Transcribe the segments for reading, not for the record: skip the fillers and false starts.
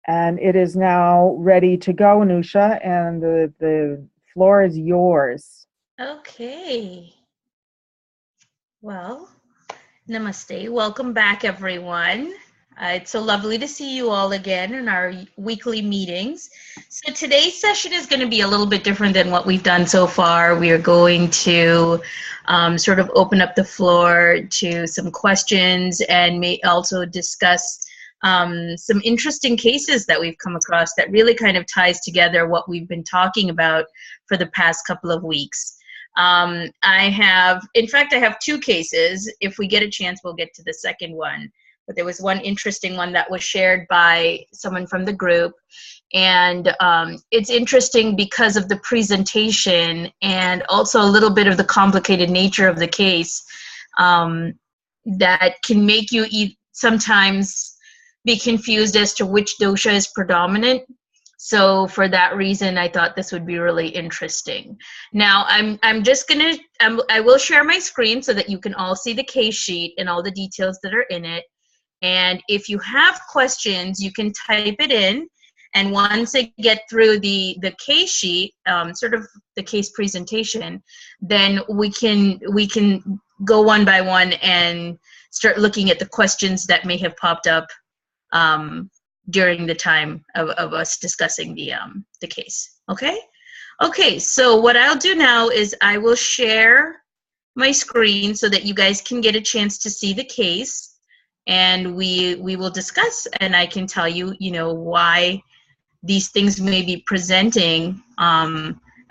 And it is now ready to go, Anusha, and the floor is yours. Okay. Well, namaste. Welcome back, everyone. It's so lovely to see you all again in our weekly meetings. So today's session is going to be a little bit different than what we've done so far. We are going to sort of open up the floor to some questions and may also discuss some interesting cases that we've come across that really kind of ties together what we've been talking about for the past couple of weeks. In fact, I have two cases. If we get a chance, we'll get to the second one. But there was one interesting one that was shared by someone from the group. And it's interesting because of the presentation and also a little bit of the complicated nature of the case that can make you sometimes be confused as to which dosha is predominant. So for that reason, I thought this would be really interesting. Now, I will share my screen so that you can all see the case sheet and all the details that are in it. And if you have questions, you can type it in. And once I get through the case sheet, sort of the case presentation, then we can go one by one and start looking at the questions that may have popped up during the time of us discussing the case. Okay? Okay, so what I'll do now is I will share my screen so that you guys can get a chance to see the case, and we will discuss, and I can tell you, why these things may be presenting,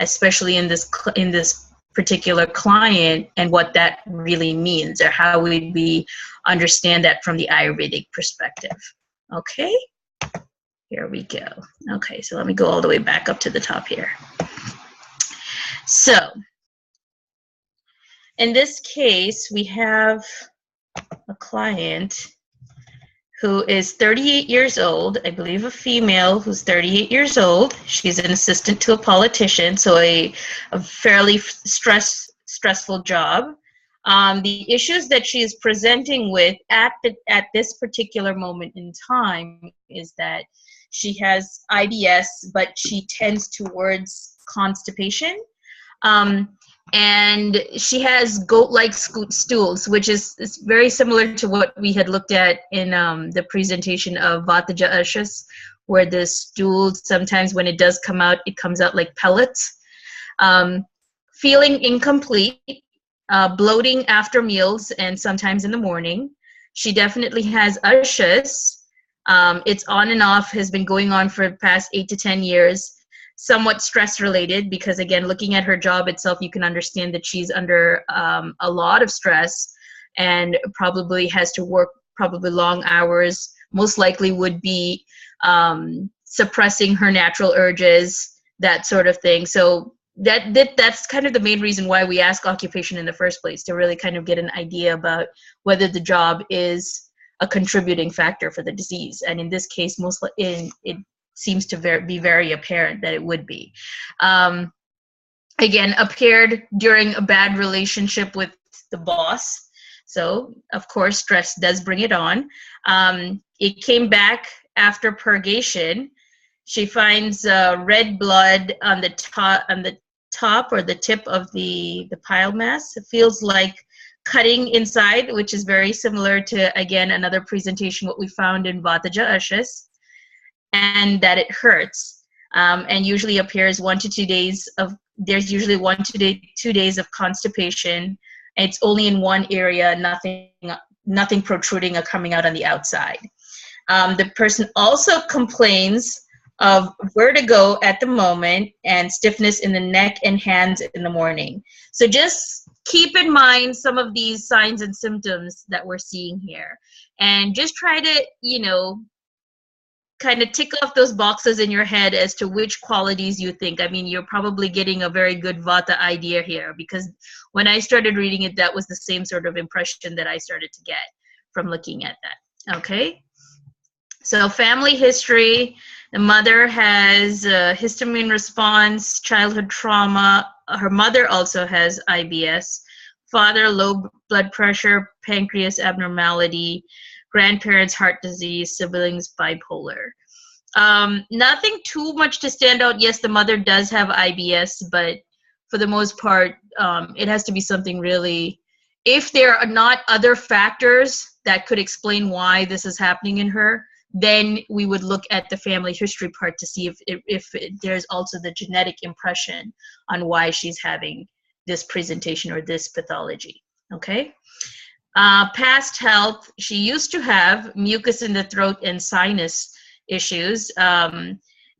especially in this particular client, and what that really means, or how we understand that from the Ayurvedic perspective. Okay? Here we go. Okay, so let me go all the way back up to the top here. So, in this case, we have a client who is 38 years old, I believe a female who's 38 years old. She's an assistant to a politician, so a fairly stressful job. The issues that she is presenting with at this particular moment in time is that she has IBS, but she tends towards constipation. And she has goat-like stools, which is very similar to what we had looked at in the presentation of Vataja Ushas, where the stool, sometimes when it does come out, it comes out like pellets. Feeling incomplete, bloating after meals and sometimes in the morning. She definitely has Ushas. It's on and off, has been going on for the past 8 to 10 years. Somewhat stress related, because again, looking at her job itself, you can understand that she's under a lot of stress and probably has to work probably long hours, most likely would be suppressing her natural urges, that sort of thing. So that's kind of the main reason why we ask occupation in the first place, to really kind of get an idea about whether the job is a contributing factor for the disease. And in this case, it seems to be very apparent that it would be. Again, appeared during a bad relationship with the boss. So, of course, stress does bring it on. It came back after purgation. She finds red blood on the top or the tip of the pile mass. It feels like cutting inside, which is very similar to, again, another presentation, what we found in Vataja Ushas, and that it hurts, and usually appears 1 to 2 days of, there's usually 1 to 2 days of constipation. It's only in one area, nothing protruding or coming out on the outside. The person also complains of vertigo at the moment and stiffness in the neck and hands in the morning. So just keep in mind some of these signs and symptoms that we're seeing here, and just try to, kind of tick off those boxes in your head as to which qualities you think. I mean, you're probably getting a very good Vata idea here, because when I started reading it, that was the same sort of impression that I started to get from looking at that. Okay? So family history, the mother has a histamine response, childhood trauma. Her mother also has IBS. Father, low blood pressure, pancreas abnormality. Grandparents, heart disease. Siblings, bipolar. Nothing too much to stand out. Yes, the mother does have IBS, but for the most part, it has to be something really. If there are not other factors that could explain why this is happening in her, then we would look at the family history part to see if there's also the genetic impression on why she's having this presentation or this pathology. Okay. Past health, she used to have mucus in the throat and sinus issues.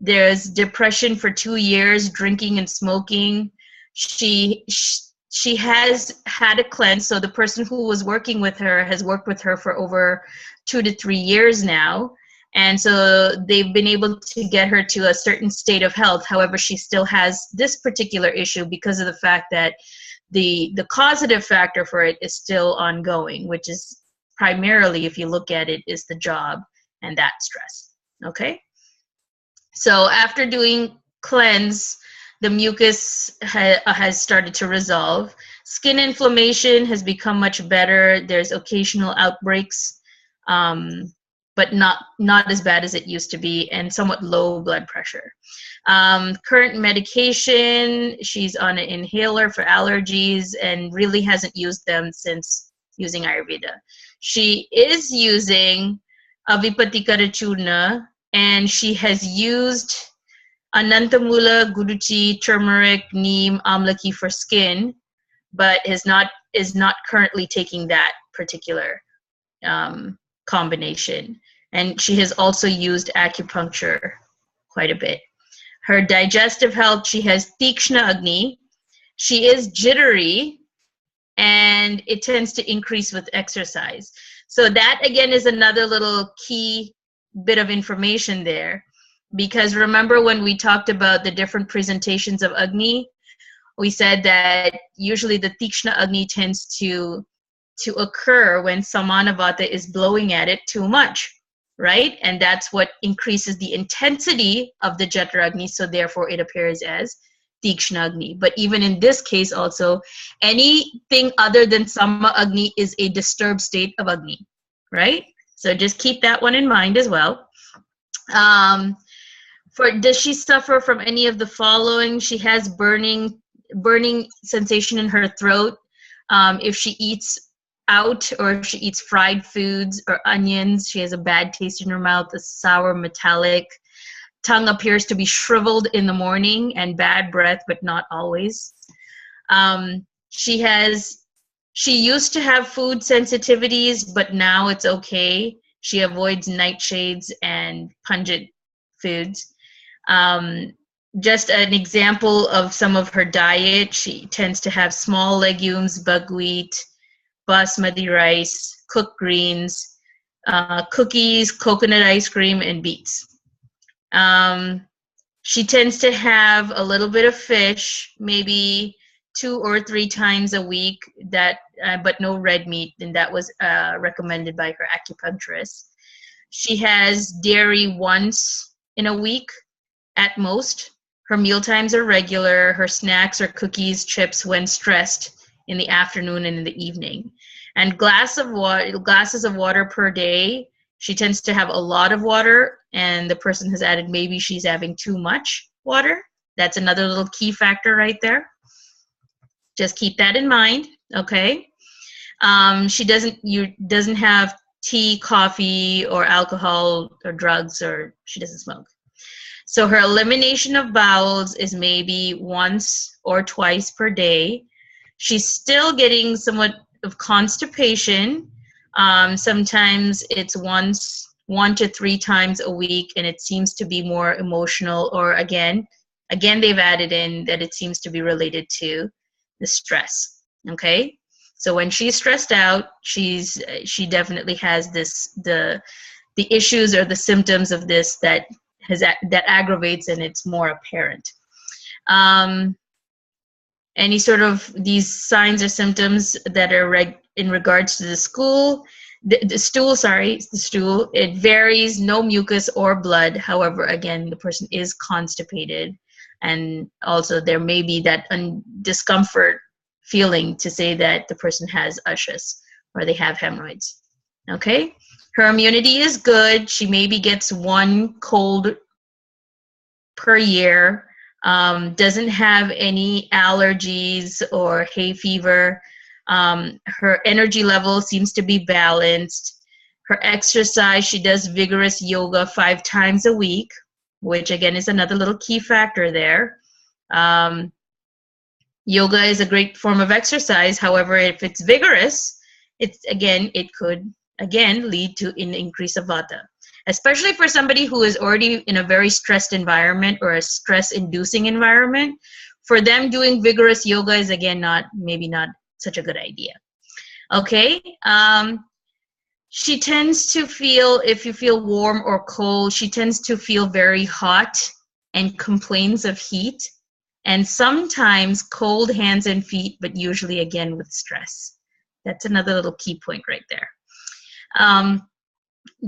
There's depression for 2 years, drinking and smoking. She has had a cleanse, so the person who was working with her has worked with her for over 2 to 3 years now, and so they've been able to get her to a certain state of health. However, she still has this particular issue because of the fact that the causative factor for it is still ongoing, which is primarily, if you look at it, is the job and that stress. Okay, so after doing cleanse, the mucus has started to resolve. Skin inflammation has become much better. There's occasional outbreaks, but not as bad as it used to be, and somewhat low blood pressure. Current medication, she's on an inhaler for allergies and really hasn't used them since using Ayurveda. She is using Avipatika Churna, and she has used Anantamula, Guduchi, turmeric, neem, amlaki for skin, but is not currently taking that particular combination. And she has also used acupuncture quite a bit. Her digestive health, she has Tikshna Agni. She is jittery, and it tends to increase with exercise. So that, again, is another little key bit of information there. Because remember when we talked about the different presentations of Agni, we said that usually the Tikshna Agni tends to occur when Samanavata is blowing at it too much, right? And that's what increases the intensity of the Jatra Agni, so therefore it appears as Tikshna Agni. But even in this case also, anything other than Sama Agni is a disturbed state of Agni, right? So just keep that one in mind as well. Does she suffer from any of the following? She has burning sensation in her throat. If she eats out or if she eats fried foods or onions, she has a bad taste in her mouth, a sour metallic. Tongue appears to be shriveled in the morning and bad breath, but not always. She used to have food sensitivities, but now it's okay. She avoids nightshades and pungent foods. Just an example of some of her diet, she tends to have small legumes, buckwheat, basmati rice, cooked greens, cookies, coconut ice cream, and beets. She tends to have a little bit of fish, maybe 2 or 3 times a week, but no red meat, and that was recommended by her acupuncturist. She has dairy once in a week at most. Her meal times are regular. Her snacks are cookies, chips when stressed in the afternoon and in the evening. And glasses of water per day. She tends to have a lot of water, and the person has added maybe she's having too much water. That's another little key factor right there. Just keep that in mind, okay? She doesn't have tea, coffee, or alcohol, or drugs, or she doesn't smoke. So her elimination of bowels is maybe once or twice per day. She's still getting somewhat of constipation. Sometimes it's 1 to 3 times a week, and it seems to be more emotional, or again, they've added in that it seems to be related to the stress, okay? So when she's stressed out, she definitely has the issues or the symptoms of this that aggravates, and it's more apparent. Any sort of these signs or symptoms that are in regards to the stool, it varies, no mucus or blood. However, again, the person is constipated, and also there may be that discomfort feeling to say that the person has ushus or they have hemorrhoids. Okay, her immunity is good. She maybe gets 1 cold per year, doesn't have any allergies or hay fever. Her energy level seems to be balanced. Her exercise, she does vigorous yoga 5 times a week, which again is another little key factor there. Yoga is a great form of exercise. However, if it's vigorous, it could again lead to an increase of vata, especially for somebody who is already in a very stressed environment or a stress-inducing environment. For them, doing vigorous yoga is again maybe not such a good idea. Okay. She tends to feel, if you feel warm or cold, she tends to feel very hot and complains of heat, and sometimes cold hands and feet, but usually again with stress. That's another little key point right there.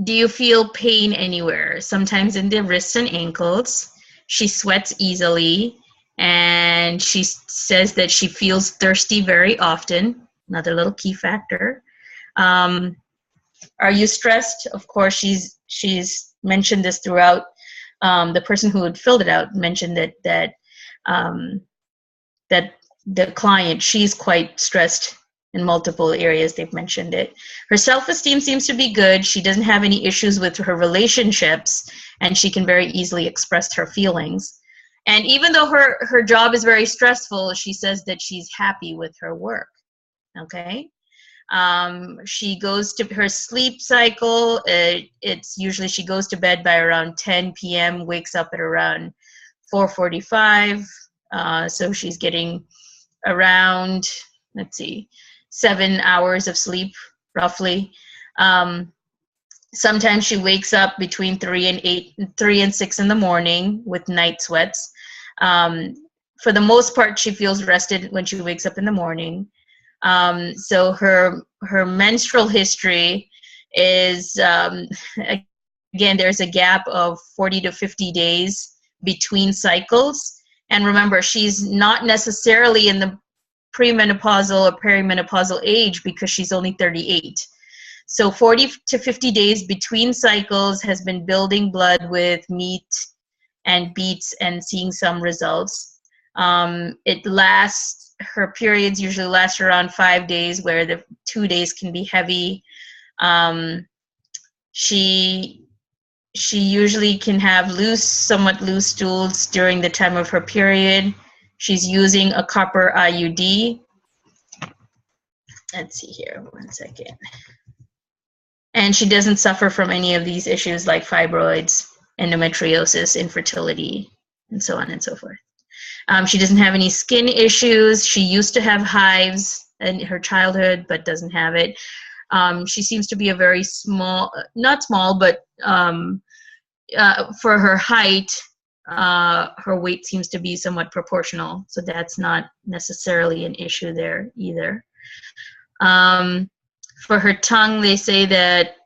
Do you feel pain anywhere? Sometimes in the wrists and ankles. She sweats easily, and she says that she feels thirsty very often. Another little key factor. Are you stressed? Of course, she's mentioned this throughout. The person who had filled it out mentioned that the client, she's quite stressed in multiple areas. They've mentioned it. Her self-esteem seems to be good. She doesn't have any issues with her relationships, and she can very easily express her feelings. And even though her job is very stressful, she says that she's happy with her work. Okay. She goes to her sleep cycle. It's usually she goes to bed by around 10 p.m., wakes up at around 4:45. So she's getting around, 7 hours of sleep, roughly. Sometimes she wakes up between 3 and 6 in the morning with night sweats. For the most part, she feels rested when she wakes up in the morning. So her menstrual history is, again, there's a gap of 40 to 50 days between cycles. And remember, she's not necessarily in the premenopausal or perimenopausal age because she's only 38. So 40 to 50 days between cycles has been building blood with meat and beets and seeing some results. Her periods usually last around 5 days, where the 2 days can be heavy. She usually can have somewhat loose stools during the time of her period. She's using a copper IUD. Let's see here, 1 second. And she doesn't suffer from any of these issues like fibroids, endometriosis, infertility, and so on and so forth. She doesn't have any skin issues. She used to have hives in her childhood, but doesn't have it. She seems to be a very small, not small, but for her height, her weight seems to be somewhat proportional. So that's not necessarily an issue there either. For her tongue, they say that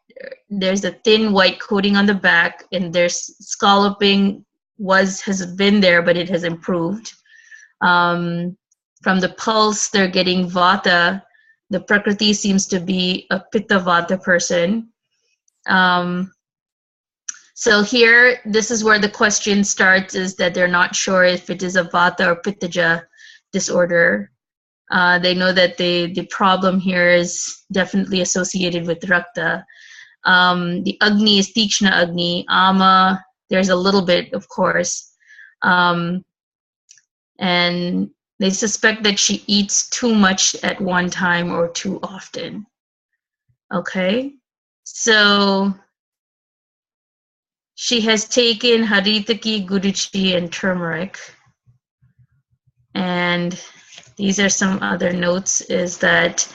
there's a thin white coating on the back, and there's scalloping has been there, but it has improved. From the pulse, they're getting vata. The Prakriti seems to be a pitta vata person. So here, this is where the question starts, is that they're not sure if it is a vata or pittaja disorder. They know that the problem here is definitely associated with rakta. The Agni is Tikshna Agni. Ama, there's a little bit, of course. And they suspect that she eats too much at one time or too often. Okay, so she has taken haritaki, guduchi, and turmeric. And these are some other notes, is that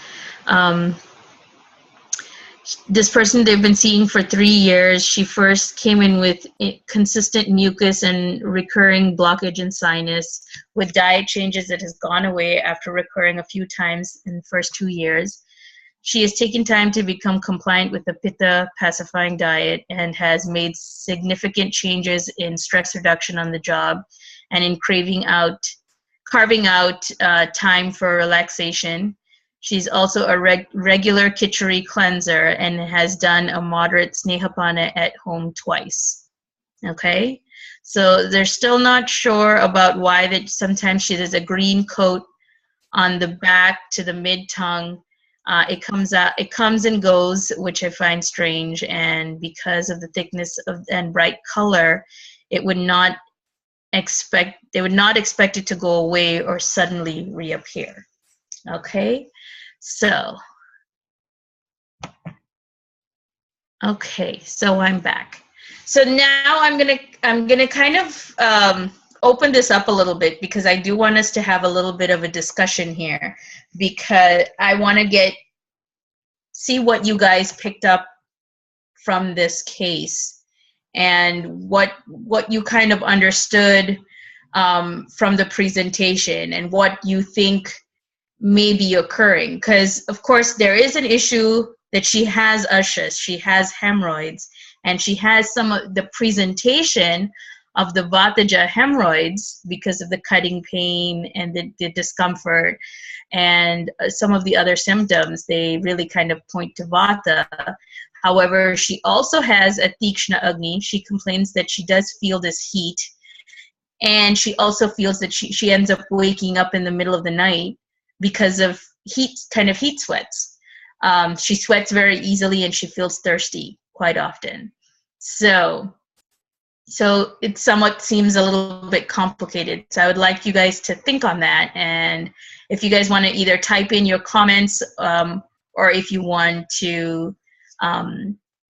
this person they've been seeing for 3 years, she first came in with consistent mucus and recurring blockage in sinus. With diet changes, it has gone away after recurring a few times in the first 2 years. She has taken time to become compliant with the Pitta pacifying diet and has made significant changes in stress reduction on the job and in carving out time for relaxation. She's also a regular Khichdi cleanser and has done a moderate Snehapana at home twice. Okay, so they're still not sure about why that sometimes she has a green coat on the back to the mid tongue. It comes out, it comes and goes, which I find strange. And because of the thickness of and bright color, it would not they would not expect it to go away or suddenly reappear. Okay, so I'm back. So now I'm gonna kind of open this up a little bit, because I do want us to have a little bit of a discussion here, because I want to see what you guys picked up from this case and what you kind of understood from the presentation and what you think may be occurring. Because of course there is an issue that she has ushers, she has hemorrhoids, and she has some of the presentation of the Vataja hemorrhoids because of the cutting pain and the discomfort and some of the other symptoms. They really kind of point to Vata. However, she also has a Tikshna Agni. She complains that she does feel this heat, and she also feels that she ends up waking up in the middle of the night because of heat sweats. She sweats very easily, and she feels thirsty quite often. So it somewhat seems a little bit complicated. So I would like you guys to think on that. And if you guys want to either type in your comments, or if you want to,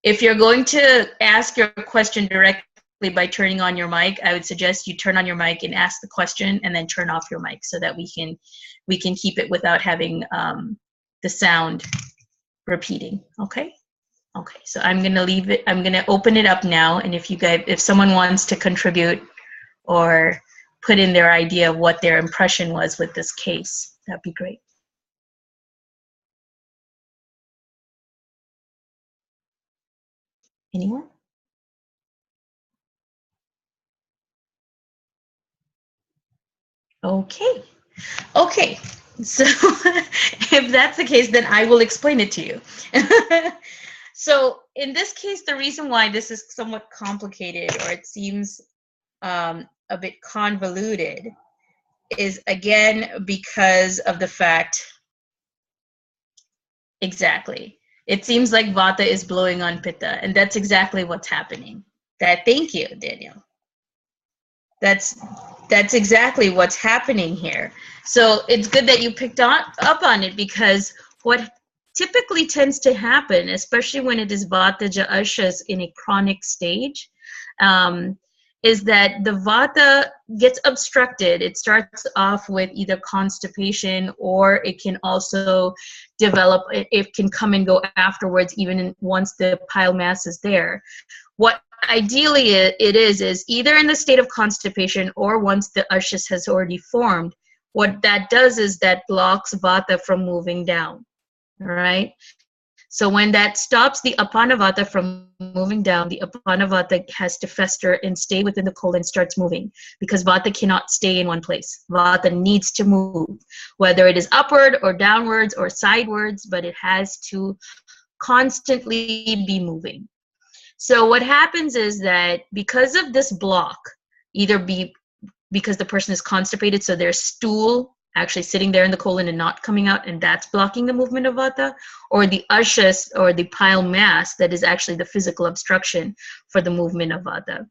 if you're going to ask your question directly by turning on your mic, I would suggest you turn on your mic and ask the question and then turn off your mic, so that we can keep it without having the sound repeating. Okay? Okay, so I'm gonna leave it, I'm gonna open it up now, and if someone wants to contribute or put in their idea of what their impression was with this case, that'd be great. Anyone? Okay. Okay, so if that's the case, then I will explain it to you. So in this case, the reason why this is somewhat complicated, or it seems a bit convoluted, is again because of the fact, exactly, it seems like Vata is blowing on Pitta, and that's exactly what's happening. Thank you, Daniel. That's exactly what's happening here. So it's good that you picked up on it, because what typically tends to happen, especially when it is Vata Ashas in a chronic stage, is that the Vata gets obstructed. It starts off with either constipation, or it can also develop, it can come and go afterwards, even once the pile mass is there. What ideally it is either in the state of constipation or once the ushas has already formed. What that does is that blocks Vata from moving down. All right. So when that stops the Apana Vata from moving down, the Apana Vata has to fester and stay within the colon, starts moving, because Vata cannot stay in one place. Vata needs to move, whether it is upward or downwards or sidewards, but it has to constantly be moving. So what happens is that because of this block, either because the person is constipated, so there's stool actually sitting there in the colon and not coming out, and that's blocking the movement of Vata, or the ushas, or the pile mass, that is actually the physical obstruction for the movement of Vata.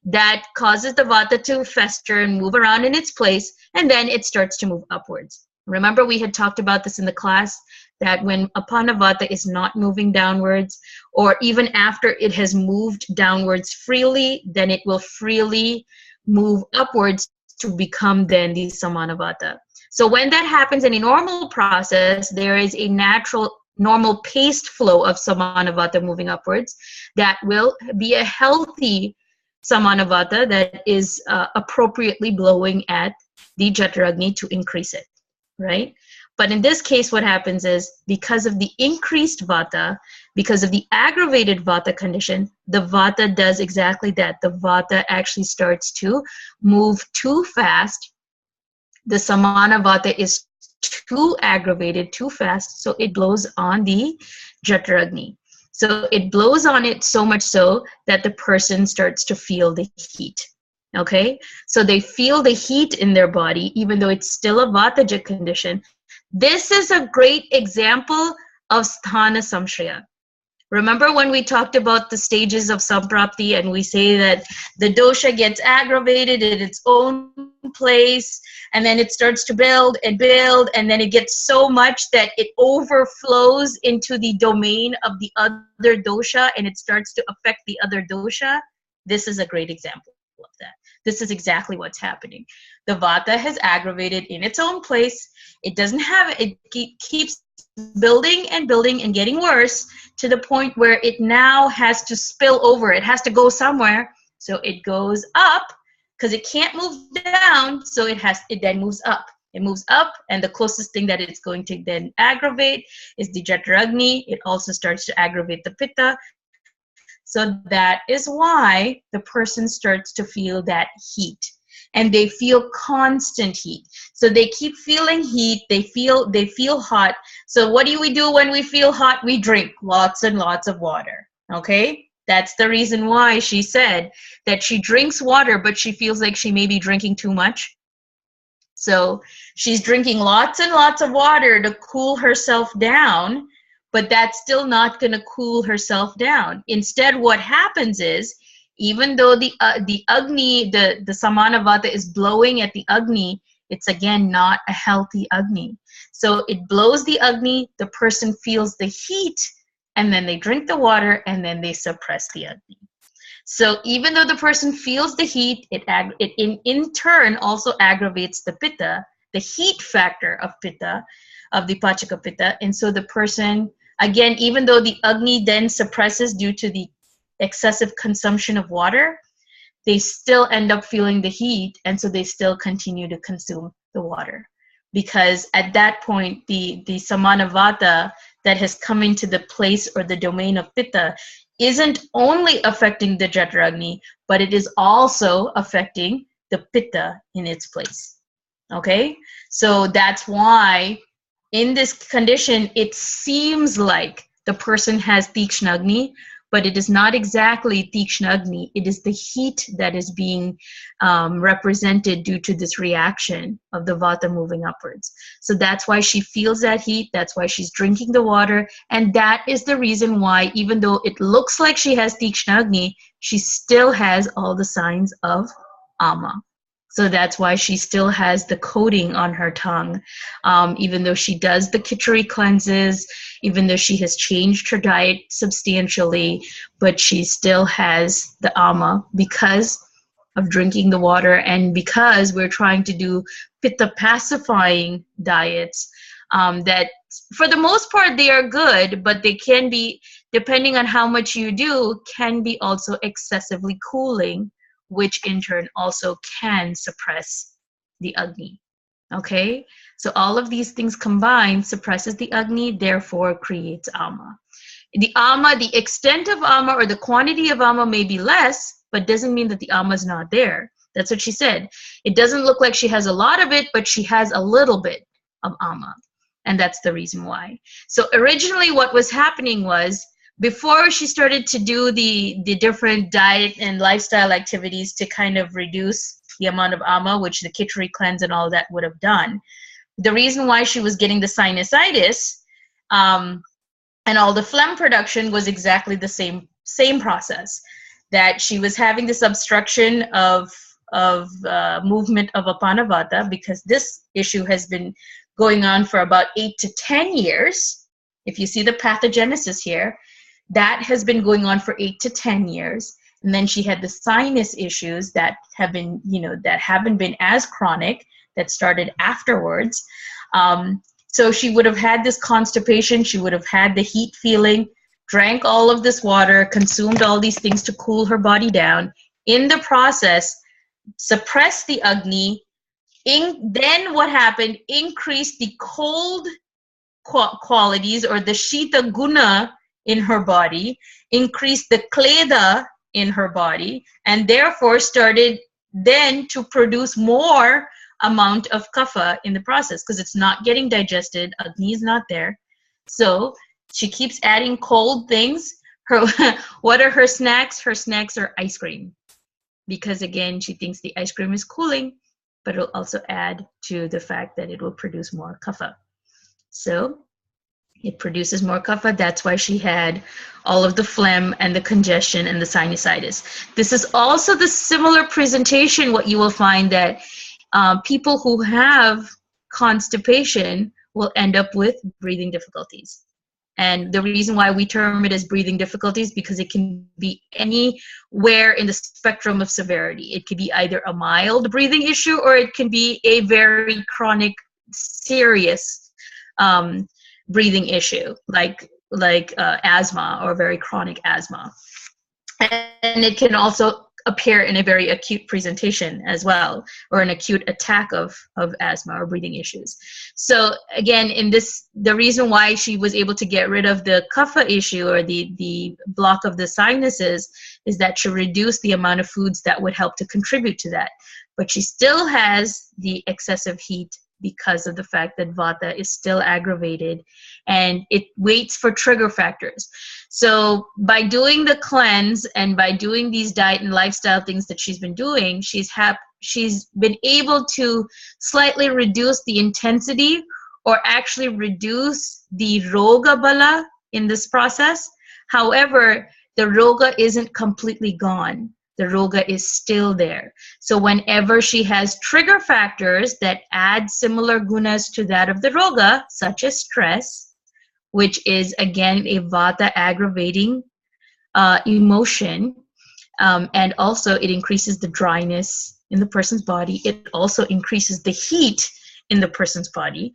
That causes the Vata to fester and move around in its place, and then it starts to move upwards. Remember, we had talked about this in the class, that when Apana Vata is not moving downwards, or even after it has moved downwards freely, then it will freely move upwards to become then the Samana Vata. So when that happens in a normal process, there is a normal paced flow of Samana Vata moving upwards. That will be a healthy Samana Vata that is appropriately blowing at the Jataragni to increase it, right? But in this case, what happens is, because of the increased Vata, because of the aggravated Vata condition, the Vata does exactly that. The Vata actually starts to move too fast. The Samana Vata is too aggravated, too fast, so it blows on the Jataragni. So it blows on it so much so that the person starts to feel the heat. Okay, so they feel the heat in their body, even though it's still a Vatajic condition. This is a great example of sthana samshraya. Remember when we talked about the stages of samprapti, and we say that the dosha gets aggravated in its own place, and then it starts to build, and then it gets so much that it overflows into the domain of the other dosha, and it starts to affect the other dosha. This is a great example of that. This is exactly what's happening. The vata has aggravated in its own place. It doesn't have it keeps building and building and getting worse to the point where it now has to spill over. It has to go somewhere. So it goes up because it can't move down. So it then moves up. It moves up, and the closest thing that it's going to then aggravate is the Jataragni. It also starts to aggravate the Pitta. So that is why the person starts to feel that heat. And they feel constant heat. So they keep feeling heat. They feel hot. So what do we do when we feel hot? We drink lots and lots of water. Okay? That's the reason why she said that she drinks water, but she feels like she may be drinking too much. So she's drinking lots and lots of water to cool herself down, but that's still not going to cool herself down. Instead, what happens is, even though the Agni, the Samanavata is blowing at the Agni, it's again not a healthy Agni. So it blows the Agni, the person feels the heat, and then they drink the water, and then they suppress the Agni. So even though the person feels the heat, it in turn also aggravates the Pitta, the heat factor of Pitta, of the Pachaka Pitta. And so the person, again, even though the Agni then suppresses due to the excessive consumption of water, they still end up feeling the heat, and so they still continue to consume the water. Because at that point, the Samanavata that has come into the place or the domain of Pitta isn't only affecting the Jataragni, but it is also affecting the Pitta in its place. Okay? So that's why in this condition, it seems like the person has Tikshnagni, but it is not exactly Tikshnagni. It is the heat that is being represented due to this reaction of the Vata moving upwards. So that's why she feels that heat. That's why she's drinking the water. And that is the reason why, even though it looks like she has Tikshnagni, she still has all the signs of Ama. So that's why she still has the coating on her tongue, even though she does the Khichdi cleanses, even though she has changed her diet substantially, but she still has the Ama because of drinking the water, and because we're trying to do Pitta pacifying diets that for the most part they are good, but they can be, depending on how much you do, can be also excessively cooling, which in turn also can suppress the Agni. Okay? So all of these things combined suppresses the Agni, therefore creates Ama. The Ama, the extent of Ama or the quantity of Ama may be less, but doesn't mean that the Ama is not there. That's what she said. It doesn't look like she has a lot of it, but she has a little bit of Ama. And that's the reason why. So originally what was happening was, before she started to do the different diet and lifestyle activities to kind of reduce the amount of Ama, which the Khichdi cleanse and all that would have done, the reason why she was getting the sinusitis and all the phlegm production was exactly the same process, that she was having this obstruction of movement of Apanavata, because this issue has been going on for about 8 to 10 years. If you see the pathogenesis here, that has been going on for 8 to 10 years. And then she had the sinus issues that have been, that haven't been as chronic, that started afterwards. So she would have had this constipation, she would have had the heat feeling, drank all of this water, consumed all these things to cool her body down. In the process, suppressed the Agni. Then what happened? Increased the cold qualities, or the Shita Guna in her body, increased the Kleda in her body, and therefore started then to produce more amount of kapha in the process, because it's not getting digested. Agni is not there. So she keeps adding cold things, Her what are her snacks? Her snacks are ice cream, because again, she thinks the ice cream is cooling, but it'll also add to the fact that it will produce more kapha. So it produces more kapha. That's why she had all of the phlegm and the congestion and the sinusitis. This is also the similar presentation, what you will find that people who have constipation will end up with breathing difficulties. And the reason why we term it as breathing difficulties, because it can be anywhere in the spectrum of severity. It could be either a mild breathing issue, or it can be a very chronic, serious breathing issue, like asthma, or very chronic asthma. And it can also appear in a very acute presentation as well, or an acute attack of asthma or breathing issues. So again, in this, the reason why she was able to get rid of the kapha issue, or the block of the sinuses, is that she reduced the amount of foods that would help to contribute to that. But she still has the excessive heat because of the fact that vata is still aggravated, and it waits for trigger factors. So by doing the cleanse and by doing these diet and lifestyle things that she's been doing, she's been able to slightly reduce the intensity, or actually reduce the roga bala in this process. However, the roga isn't completely gone. The roga is still there. So whenever she has trigger factors that add similar gunas to that of the roga, such as stress, which is again a vata aggravating emotion, and also it increases the dryness in the person's body. It also increases the heat in the person's body.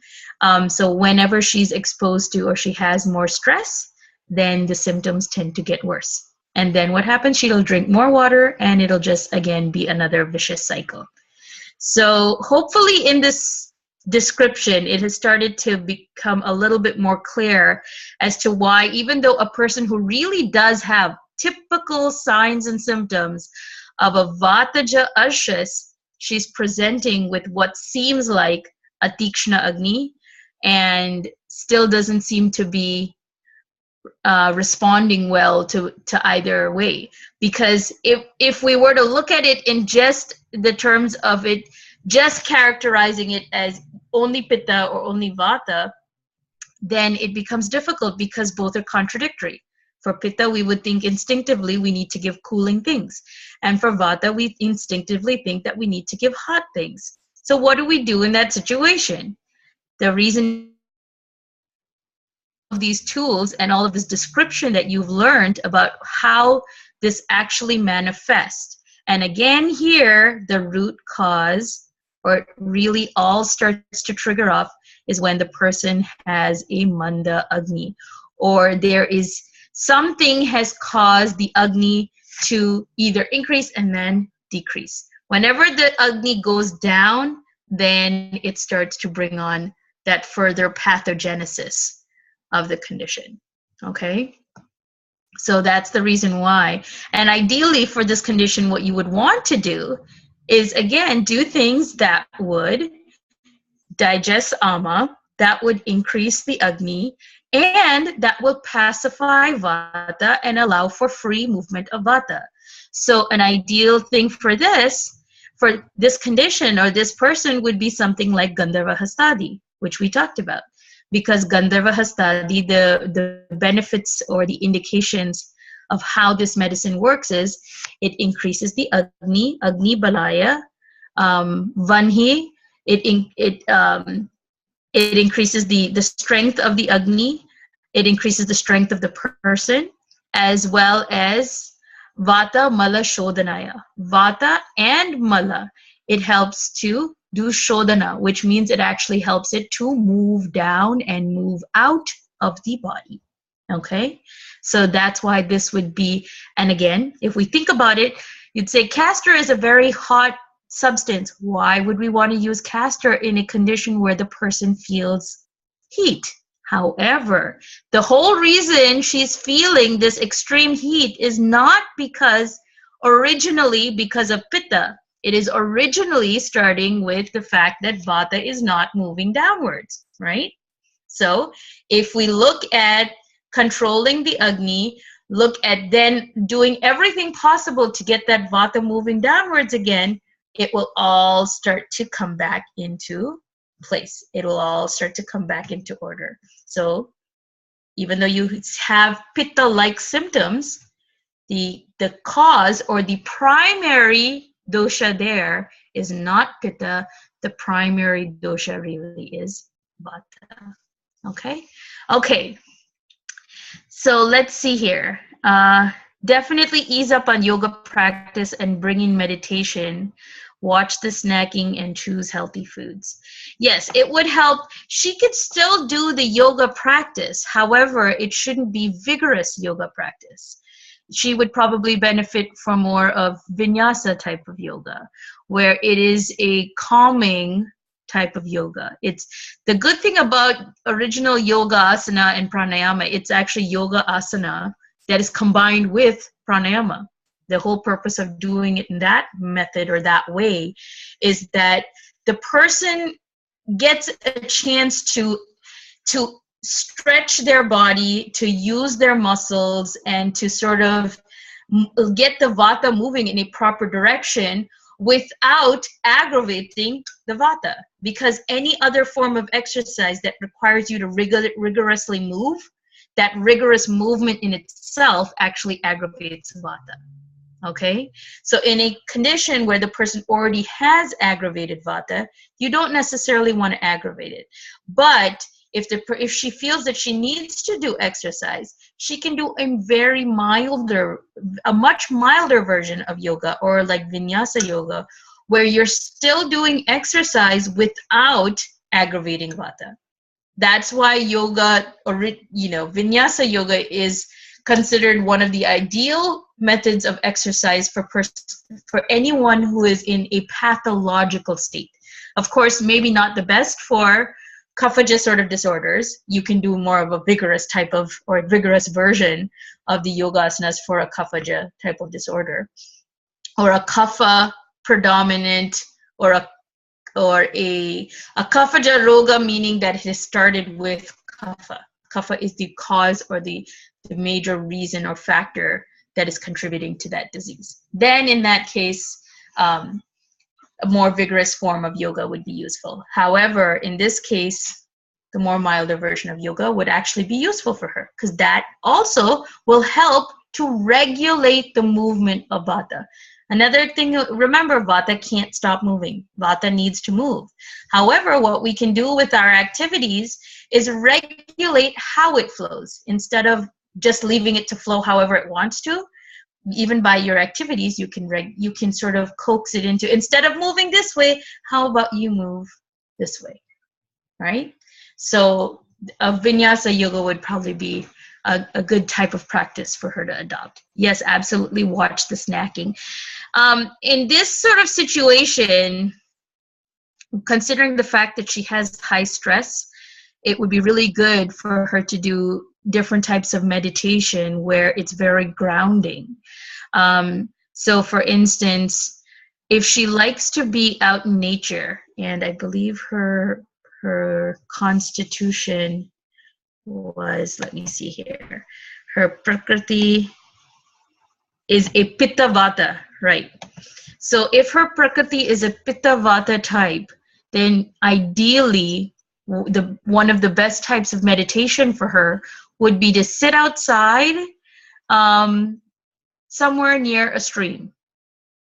So whenever she's exposed to, or she has more stress, then the symptoms tend to get worse. And then what happens? She'll drink more water, and it'll just, again, be another vicious cycle. So hopefully in this description, it has started to become a little bit more clear as to why, even though a person who really does have typical signs and symptoms of a Vataja Ashas, she's presenting with what seems like a Tikshna Agni, and still doesn't seem to be responding well to either way. Because if we were to look at it in just the terms of it, just characterizing it as only pitta or only vata, then it becomes difficult, because both are contradictory. For pitta, we would think instinctively we need to give cooling things, and for vata, we instinctively think that we need to give hot things. So what do we do in that situation? The reason of these tools and all of this description that you've learned about how this actually manifests. And again, here, the root cause, or it really all starts to trigger off, is when the person has a Manda Agni, or there is something has caused the Agni to either increase and then decrease. Whenever the Agni goes down, then it starts to bring on that further pathogenesis of the condition. Okay? So that's the reason why. And ideally for this condition, what you would want to do is, again, do things that would digest ama, that would increase the agni, and that will pacify vata and allow for free movement of vata. So an ideal thing for this condition or this person would be something like Gandharva Hastadi, which we talked about. Because Gandharva Hastadi, the benefits or the indications of how this medicine works is it increases the Agni Balaya, Vanhi, it increases the strength of the Agni, it increases the strength of the person, as well as Vata Mala Shodhanaya. Vata and Mala, it helps to do Shodhana, which means it actually helps it to move down and move out of the body. Okay? So that's why this would be, and again, if we think about it, you'd say castor is a very hot substance. Why would we want to use castor in a condition where the person feels heat? However, the whole reason she's feeling this extreme heat is not originally because of pitta. It is originally starting with the fact that vata is not moving downwards, right? So if we look at controlling the agni, look at then doing everything possible to get that vata moving downwards again, it will all start to come back into place. It will all start to come back into order. So even though you have pitta-like symptoms, the cause or the primary dosha there is not pitta. The primary dosha really is vata. Okay? Okay. So let's see here. Definitely ease up on yoga practice and bring in meditation. Watch the snacking and choose healthy foods. Yes, it would help. She could still do the yoga practice. However, it shouldn't be vigorous yoga practice. She would probably benefit from more of vinyasa type of yoga, where it is a calming type of yoga. It's the good thing about original yoga asana and pranayama, it's actually yoga asana that is combined with pranayama. The whole purpose of doing it in that method or that way is that the person gets a chance to stretch their body, to use their muscles, and to sort of get the vata moving in a proper direction without aggravating the vata. Because any other form of exercise that requires you to rigorously move, that rigorous movement in itself actually aggravates vata. Okay, so in a condition where the person already has aggravated vata, you don't necessarily want to aggravate it. But if she feels that she needs to do exercise, she can do a much milder version of yoga, or like vinyasa yoga, where you're still doing exercise without aggravating vata. That's why yoga, or vinyasa yoga is considered one of the ideal methods of exercise for anyone who is in a pathological state. Of course, maybe not the best for kapha sort of disorders. You can do more of a vigorous type of, or vigorous version of the yoga asanas for a kapha type of disorder, or a kapha predominant, or a kapha roga, meaning that it has started with kapha. Kapha is the cause or the major reason or factor that is contributing to that disease. Then in that case, a more vigorous form of yoga would be useful. However, in this case, the more milder version of yoga would actually be useful for her, because that also will help to regulate the movement of vata. Another thing, remember, vata can't stop moving. Vata needs to move. However, what we can do with our activities is regulate how it flows instead of just leaving it to flow however it wants to. Even by your activities, you can sort of coax it into, instead of moving this way, how about you move this way, right? So a vinyasa yoga would probably be a good type of practice for her to adopt. Yes, absolutely, watch the snacking. In this sort of situation, considering the fact that she has high stress, it would be really good for her to do different types of meditation where it's very grounding. So for instance, if she likes to be out in nature, and I believe her constitution was, let me see here, her prakriti is a pitta vata, right? So if her prakriti is a pitta vata type, then ideally one of the best types of meditation for her would be to sit outside somewhere near a stream.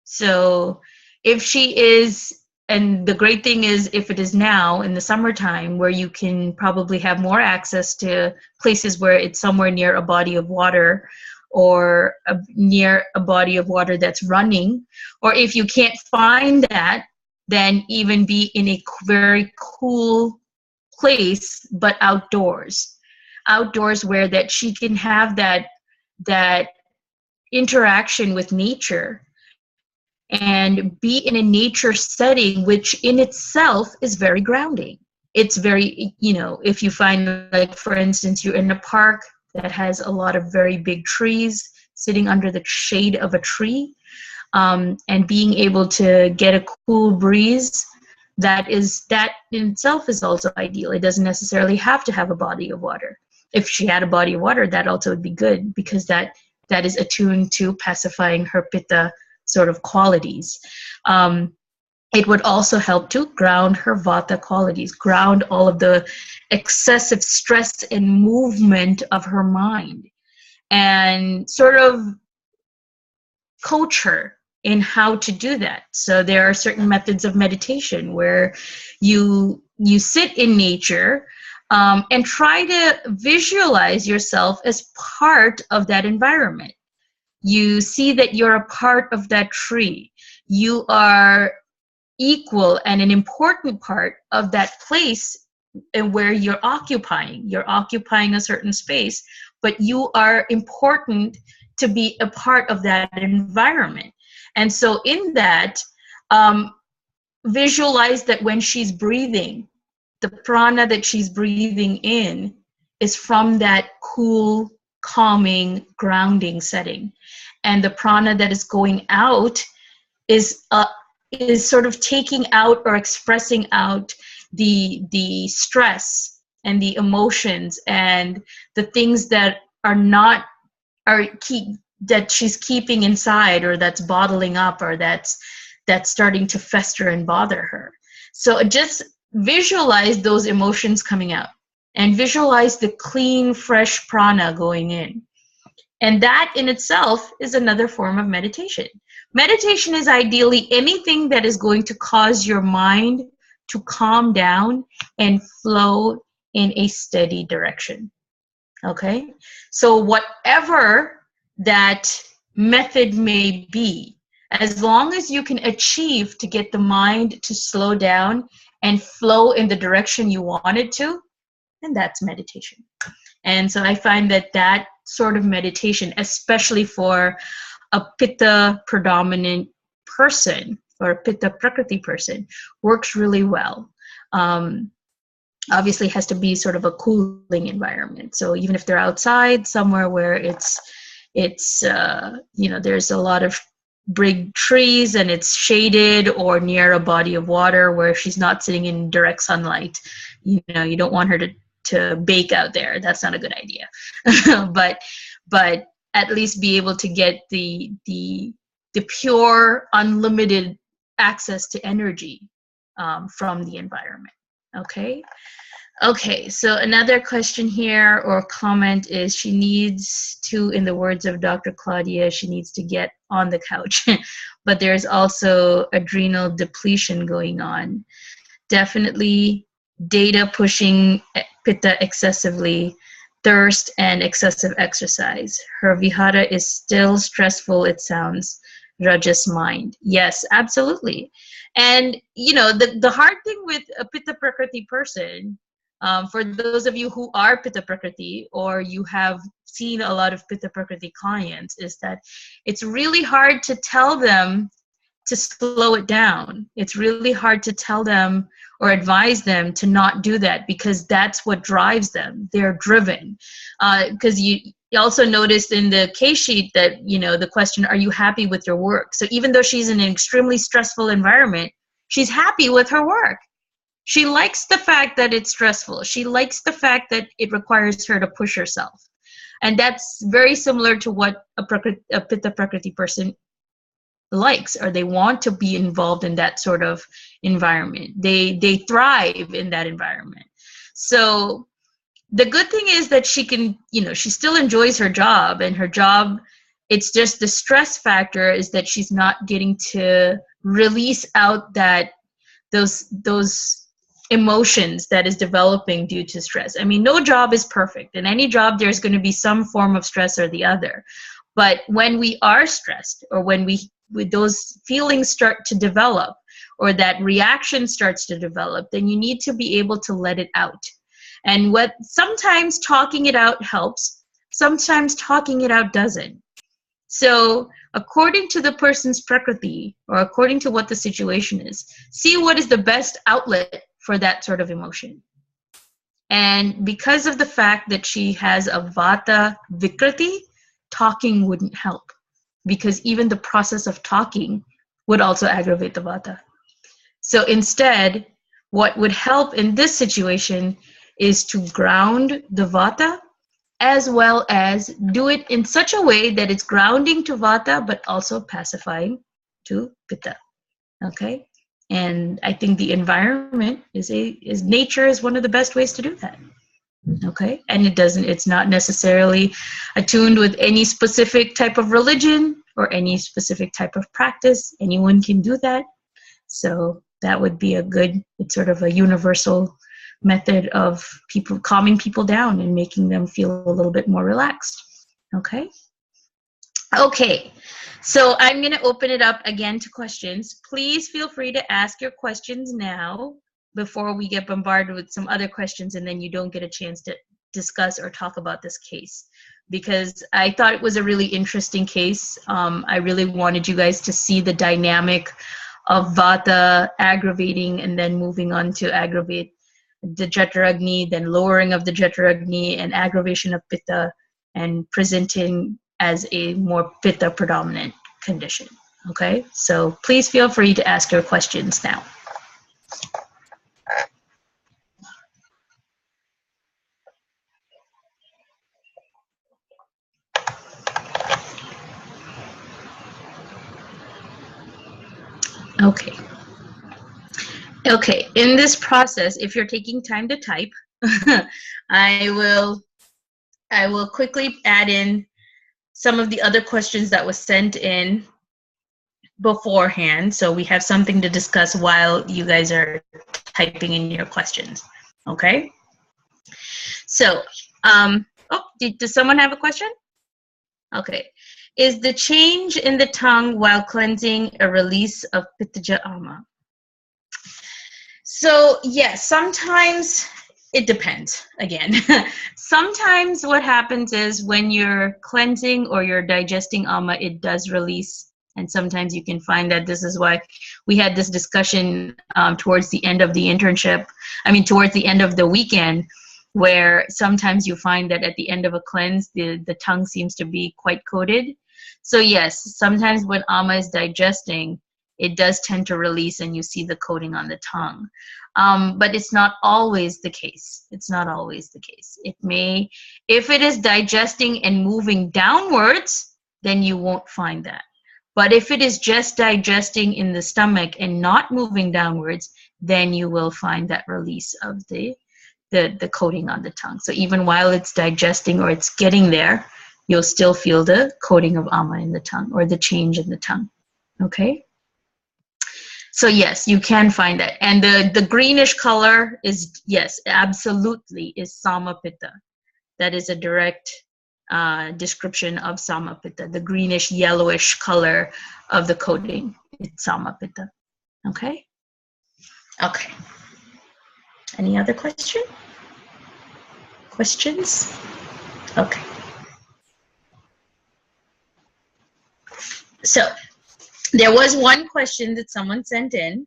So if she is, and the great thing is if it is now in the summertime, where you can probably have more access to places where it's somewhere near a body of water, or near a body of water that's running, or if you can't find that, then even be in a very cool place, but outdoors where that she can have that interaction with nature and be in a nature setting, which in itself is very grounding. It's very, if you find, like, for instance, you're in a park that has a lot of very big trees, sitting under the shade of a tree, and being able to get a cool breeze, that in itself is also ideal. It doesn't necessarily have to have a body of water. If she had a body of water, that also would be good, because that that is attuned to pacifying her pitta sort of qualities. It would also help to ground her vata qualities, ground all of the excessive stress and movement of her mind, and sort of coach her in how to do that. So there are certain methods of meditation where you sit in nature, and try to visualize yourself as part of that environment. You see that you're a part of that tree. You are equal and an important part of that place where you're occupying. You're occupying a certain space, but you are important to be a part of that environment. And so in that, visualize that when she's breathing, the prana that she's breathing in is from that cool, calming, grounding setting. And the prana that is going out is sort of taking out or expressing out the stress and the emotions and the things that are not that she's keeping inside, or that's bottling up, or that's starting to fester and bother her. So just visualize those emotions coming out, and visualize the clean, fresh prana going in. And that in itself is another form of meditation. Meditation is ideally anything that is going to cause your mind to calm down and flow in a steady direction. Okay? So whatever that method may be, as long as you can achieve to get the mind to slow down and flow in the direction you want it to, then that's meditation. And so I find that sort of meditation, especially for a pitta predominant person or a pitta prakriti person, works really well. Obviously, it has to be sort of a cooling environment. So even if they're outside somewhere where it's there's a lot of big trees and it's shaded, or near a body of water where she's not sitting in direct sunlight, you don't want her to bake out there. That's not a good idea. but at least be able to get the pure, unlimited access to energy from the environment. Okay, so another question here or comment is, she needs to, in the words of Dr. Claudia, she needs to get on the couch. But there's also adrenal depletion going on. Definitely data pushing pitta excessively, thirst, and excessive exercise. Her vihara is still stressful, it sounds. Rajas mind. Yes, absolutely. And the hard thing with a pitta prakriti person, for those of you who are pitta prakriti, or you have seen a lot of pitta prakriti clients, is that it's really hard to tell them to slow it down. It's really hard to tell them or advise them to not do that, because that's what drives them. They're driven. Because you also noticed in the case sheet that, the question, are you happy with your work? So even though she's in an extremely stressful environment, she's happy with her work. She likes the fact that it's stressful. She likes the fact that it requires her to push herself. And that's very similar to what a pitta prakriti person likes, or they want to be involved in that sort of environment. They thrive in that environment. So the good thing is that she can, she still enjoys her job, and her job, it's just the stress factor is that she's not getting to release out those emotions that is developing due to stress. I mean, no job is perfect. In any job, there's going to be some form of stress or the other. But when we are stressed, or when those feelings start to develop, or that reaction starts to develop, then you need to be able to let it out. And sometimes talking it out helps, sometimes talking it out doesn't. So according to the person's prakriti, or according to what the situation is, see what is the best outlet for that sort of emotion. And because of the fact that she has a vata vikriti, talking wouldn't help, because even the process of talking would also aggravate the vata. So instead, what would help in this situation is to ground the vata as well as do it in such a way that it's grounding to vata but also pacifying to pitta. Okay, and I think the environment is nature is one of the best ways to do that. Okay, and it's not necessarily attuned with any specific type of religion or any specific type of practice. Anyone can do that. So that would be it's sort of a universal method of people calming people down and making them feel a little bit more relaxed. Okay. Okay. So I'm going to open it up again to questions. Please feel free to ask your questions now before we get bombarded with some other questions and then you don't get a chance to discuss or talk about this case, because I thought it was a really interesting case. I really wanted you guys to see the dynamic of vata aggravating and then moving on to aggravate the Jataragni, then lowering of the Jataragni and aggravation of pitta and presenting as a more pitta predominant condition. Okay, so please feel free to ask your questions now. Okay. Okay, in this process, if you're taking time to type, I will quickly add in some of the other questions that was sent in beforehand, so we have something to discuss while you guys are typing in your questions. Okay. So, does someone have a question? Okay. Is the change in the tongue while cleansing a release of Pittaja Ama? So, yes, sometimes it depends. Again, sometimes what happens is when you're cleansing or you're digesting Ama, it does release. And sometimes you can find that this is why we had this discussion towards the end of the internship. I mean, towards the end of the weekend, where sometimes you find that at the end of a cleanse, the tongue seems to be quite coated. So yes, sometimes when Ama is digesting, it does tend to release and you see the coating on the tongue. But it's not always the case. It's not always the case. It may, if it is digesting and moving downwards, then you won't find that. But if it is just digesting in the stomach and not moving downwards, then you will find that release of the coating on the tongue. So even while it's digesting or it's getting there, you'll still feel the coating of Ama in the tongue or the change in the tongue. Okay? So yes, you can find that. And the greenish color is, yes, absolutely, is Samapitta. That is a direct description of Samapitta. The greenish yellowish color of the coating, it's Samapitta. Okay? Okay. Any other questions? Okay. So there was one question that someone sent in.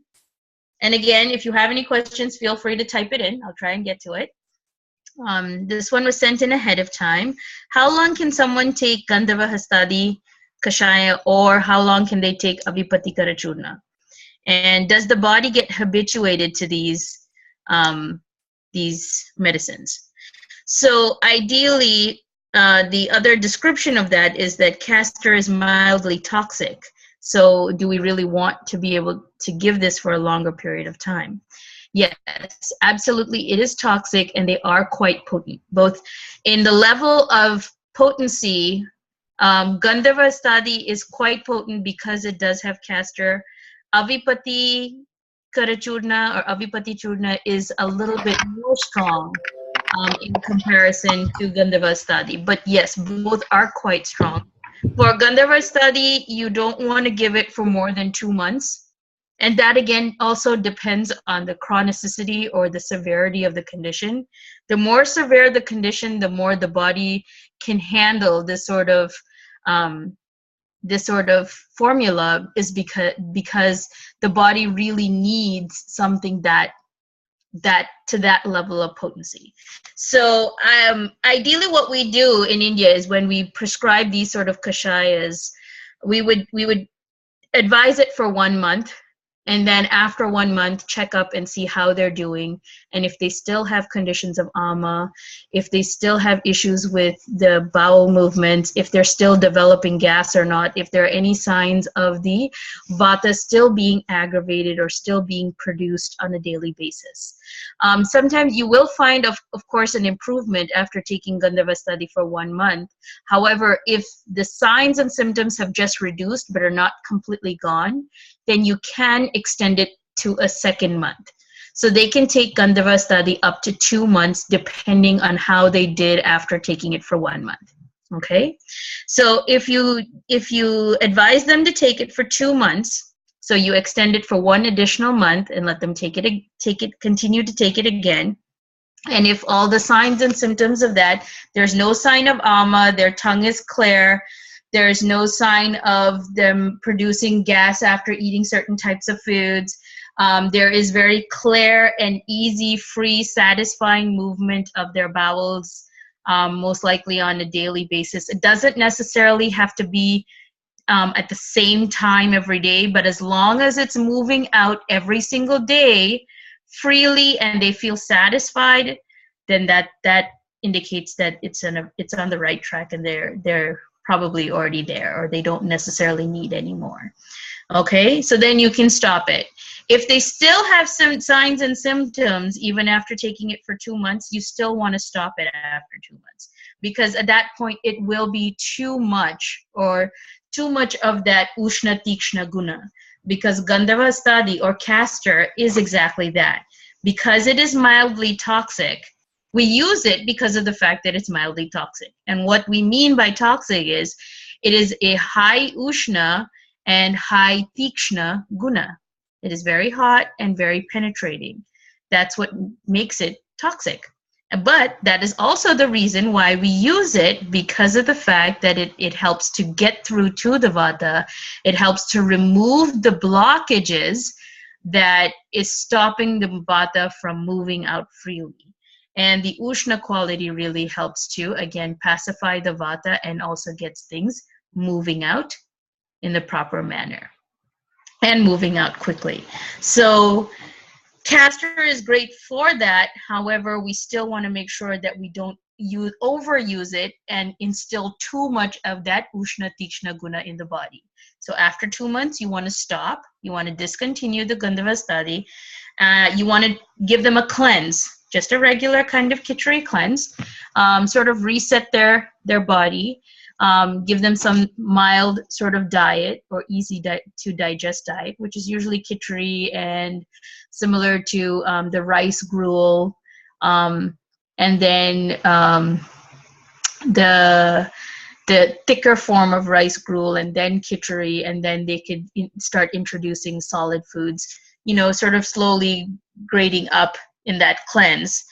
And again, if you have any questions, feel free to type it in. I'll try and get to it. This one was sent in ahead of time. How long can someone take Gandhava Hastadi Kashaya, or how long can they take Avipatti Karachurna? And does the body get habituated to these medicines? So ideally, the other description of that is that castor is mildly toxic. So do we really want to be able to give this for a longer period of time? Yes, absolutely. It is toxic and they are quite potent, both in the level of potency. Gandhava Stadi is quite potent because it does have castor. Avipatti Karachurna or Avipatti Churna is a little bit more strong in comparison to Gandhava Stadi. But yes, both are quite strong. For Gandhava Stadi, you don't want to give it for more than 2 months. And that again also depends on the chronicity or the severity of the condition. The more severe the condition, the more the body can handle this sort of formula, is because the body really needs something that to that level of potency. So ideally what we do in India is when we prescribe these sort of kashayas, we would advise it for 1 month. And then after 1 month, check up and see how they're doing. And if they still have conditions of ama, if they still have issues with the bowel movements, if they're still developing gas or not, if there are any signs of the vata still being aggravated or still being produced on a daily basis. Sometimes you will find, of course, an improvement after taking Gandharva study for 1 month. However, if the signs and symptoms have just reduced but are not completely gone, then you can extend it to a second month. So they can take Gandharva study up to 2 months depending on how they did after taking it for 1 month. Okay, so if you advise them to take it for 2 months, so you extend it for 1 additional month and let them continue to take it again. And if all the signs and symptoms of that, there's no sign of ama, their tongue is clear, there's no sign of them producing gas after eating certain types of foods, there is very clear and easy, free, satisfying movement of their bowels, most likely on a daily basis. It doesn't necessarily have to be at the same time every day, but as long as it's moving out every single day freely and they feel satisfied, then that indicates that it's on the right track and they're probably already there, or they don't necessarily need any more. Okay, so then you can stop it. If they still have some signs and symptoms even after taking it for 2 months, you still want to stop it after 2 months, because at that point it will be too much, or too much of that Ushna Tikshna Guna, because Gandharva Stadi or castor is exactly that. Because it is mildly toxic, we use it because of the fact that it's mildly toxic. And what we mean by toxic is it is a high Ushna and high Tikshna Guna. It is very hot and very penetrating. That's what makes it toxic. But that is also the reason why we use it, because of the fact that it helps to get through to the vata. It helps to remove the blockages that is stopping the vata from moving out freely. And the Ushna quality really helps to, again, pacify the vata and also gets things moving out in the proper manner and moving out quickly. So castor is great for that. However, we still want to make sure that we don't overuse it and instill too much of that Ushna Tikshna Guna in the body. So after 2 months, you want to stop. You want to discontinue the Gandharva study. You want to give them a cleanse, just a regular kind of khichdi cleanse, sort of reset their body, give them some mild sort of diet or easy to digest diet, which is usually khichdi and similar to the rice gruel, and then the thicker form of rice gruel, and then khichdi, and then they could start introducing solid foods, sort of slowly grading up in that cleanse.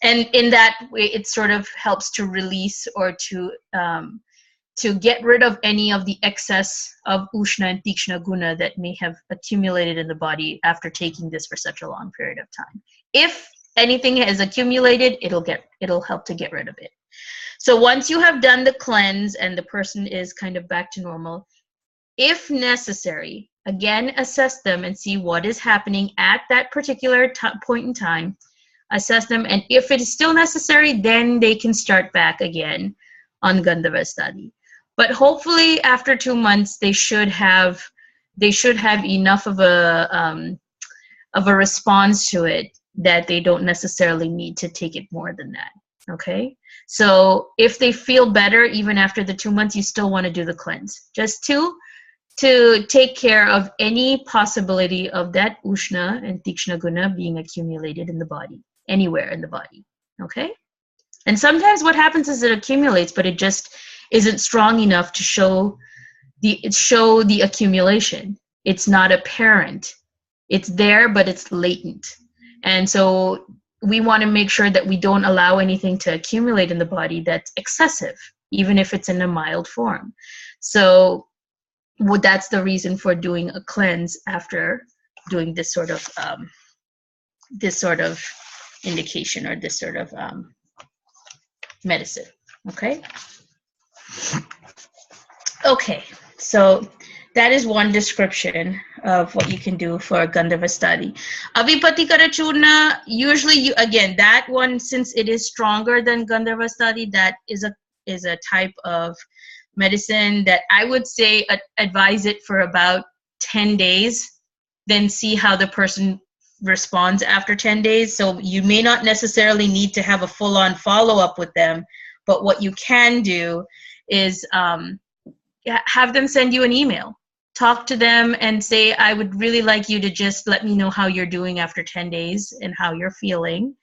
And in that way, it sort of helps to release or to get rid of any of the excess of Ushna and Tikshna Guna that may have accumulated in the body after taking this for such a long period of time. If anything has accumulated, it'll help to get rid of it. So once you have done the cleanse and the person is kind of back to normal, if necessary, again, assess them and see what is happening at that particular point in time. Assess them, and if it is still necessary, then they can start back again on Gandharva study. But hopefully, after 2 months, they should have enough of a response to it that they don't necessarily need to take it more than that. Okay, so if they feel better even after the 2 months, you still want to do the cleanse, just to take care of any possibility of that Ushna and Tikshna Guna being accumulated in the body, anywhere in the body. Okay, and sometimes what happens is it accumulates, but it just isn't strong enough to show the accumulation. It's not apparent. It's there, but it's latent. And so we want to make sure that we don't allow anything to accumulate in the body that's excessive, even if it's in a mild form. So that's the reason for doing a cleanse after doing this sort of indication or this sort of medicine. Okay. Okay, so that is one description of what you can do for Gandharva study. Avipatikara Churna, usually you, again, that one, since it is stronger than Gandharva study, that is a type of medicine that I would say advise it for about 10 days, then see how the person responds after 10 days. So you may not necessarily need to have a full-on follow-up with them, but what you can do is have them send you an email. Talk to them and say, I would really like you to just let me know how you're doing after 10 days and how you're feeling.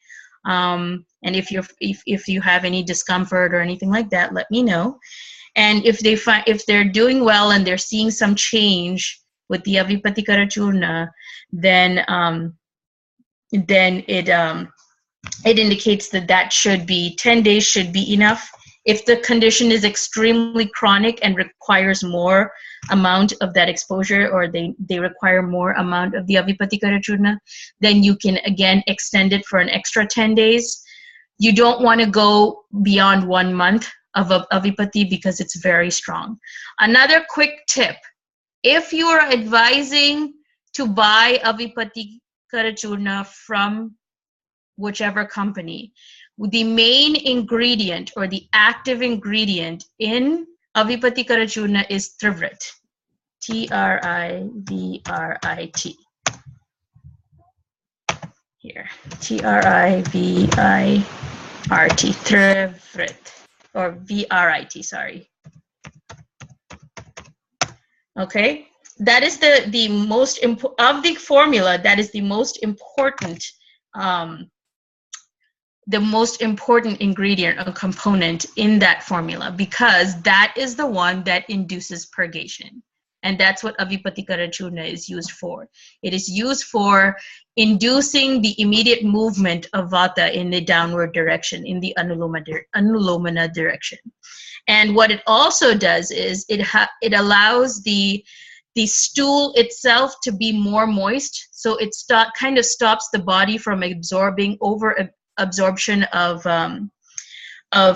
And if you have any discomfort or anything like that, let me know. And if they're doing well and they're seeing some change with the Avipatikara Churna, then it indicates that should be 10 days should be enough. If the condition is extremely chronic and requires more amount of that exposure, or they require more amount of the Avipatikara Churna, then you can again extend it for an extra 10 days. You don't want to go beyond 1 month of Avipati because it's very strong. Another quick tip, if you are advising to buy Avipatikara Churna from whichever company, the main ingredient or the active ingredient in Avipatikara Churna is Trivrit. Trivrit. Here, Trivit. Trivrit. Or VRIT, sorry. Okay, that is the most important of the formula. That is the most important ingredient or component in that formula, because that is the one that induces purgation. And that's what Avipatikara Churna is used for. It is used for inducing the immediate movement of Vata in the downward direction, in the Anulomana direction. And what it also does is it allows the stool itself to be more moist. So it kind of stops the body from absorbing absorption of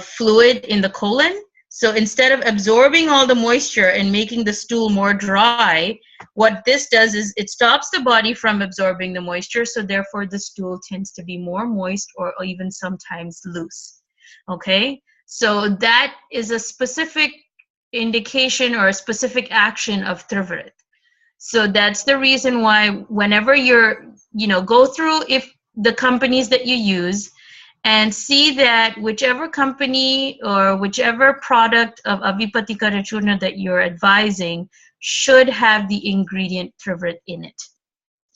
fluid in the colon. So instead of absorbing all the moisture and making the stool more dry, what this does is it stops the body from absorbing the moisture, so therefore the stool tends to be more moist or even sometimes loose. Okay, so that is a specific indication or a specific action of Trivrit. So that's the reason why whenever go through if the companies that you use, and see that whichever company or whichever product of Avipatikara Churna that you're advising should have the ingredient Trivrit in it.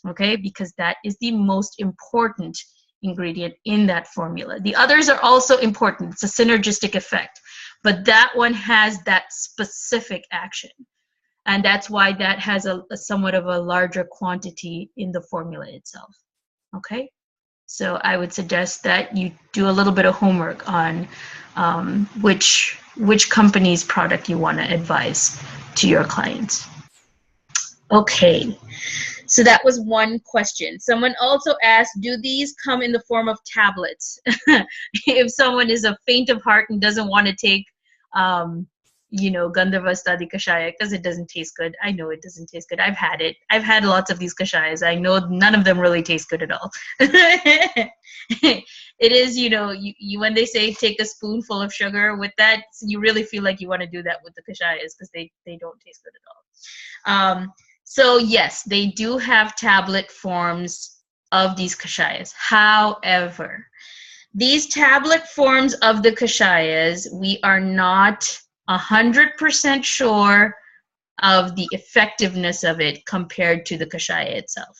Okay, because that is the most important ingredient in that formula. The others are also important. It's a synergistic effect, but that one has that specific action. And that's why that has a somewhat of a larger quantity in the formula itself. Okay. So I would suggest that you do a little bit of homework on which company's product you want to advise to your clients. Okay, so that was one question. Someone also asked, do these come in the form of tablets? If someone is a faint of heart and doesn't want to take Gandharva Stadi Kashaya because it doesn't taste good. I know it doesn't taste good. I've had it. I've had lots of these kashayas. I know none of them really taste good at all. It is, you when they say take a spoonful of sugar with that, you really feel like you want to do that with the kashayas because they don't taste good at all. So yes, they do have tablet forms of these kashayas. However, these tablet forms of the kashayas, we are not 100% sure of the effectiveness of it compared to the kashaya itself.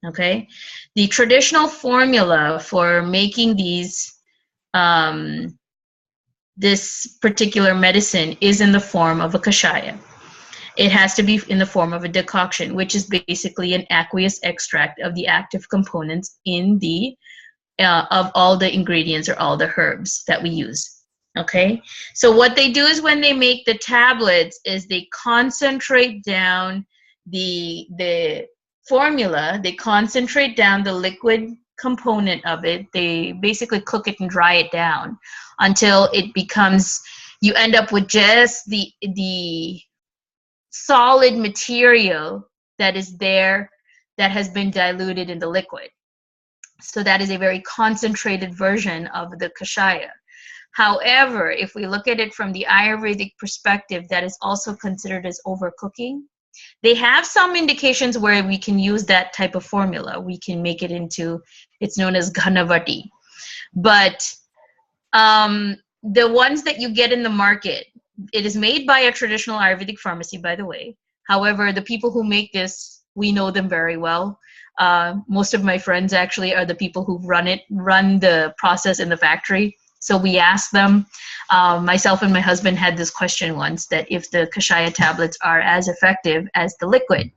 Okay, the traditional formula for making these this particular medicine is in the form of a kashaya. It has to be in the form of a decoction, which is basically an aqueous extract of the active components in the of all the ingredients or all the herbs that we use. Okay, so what they do is when they make the tablets is they concentrate down the formula, they concentrate down the liquid component of it. They basically cook it and dry it down until it becomes, you end up with just the solid material that is there that has been diluted in the liquid. So that is a very concentrated version of the kashaya. However, if we look at it from the Ayurvedic perspective, that is also considered as overcooking. They have some indications where we can use that type of formula. We can make it into, it's known as ghanavati. But the ones that you get in the market, it is made by a traditional Ayurvedic pharmacy, by the way. However, the people who make this, we know them very well. Most of my friends actually are the people who run the process in the factory. So we asked them, myself and my husband had this question once, that if the kashaya tablets are as effective as the liquid.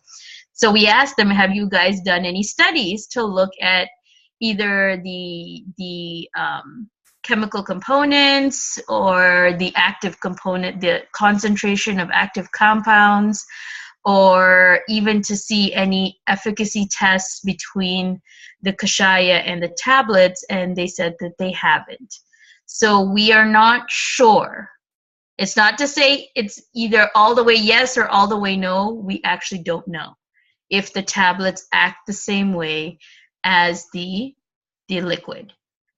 So we asked them, have you guys done any studies to look at either the chemical components or the active component, the concentration of active compounds, or even to see any efficacy tests between the kashaya and the tablets, and they said that they haven't. So we are not sure. It's not to say it's either all the way yes or all the way no. We actually don't know if the tablets act the same way as the liquid.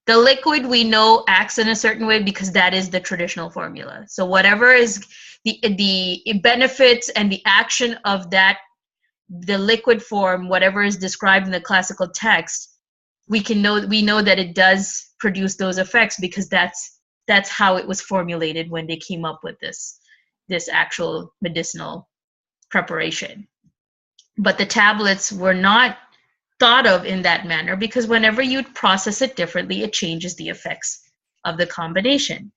The liquid we know acts in a certain way because that is the traditional formula. So whatever is the benefits and the action of that, the liquid form, whatever is described in the classical text, we know that it does produce those effects because that's how it was formulated when they came up with this actual medicinal preparation. But the tablets were not thought of in that manner because whenever you process it differently, it changes the effects of the combination.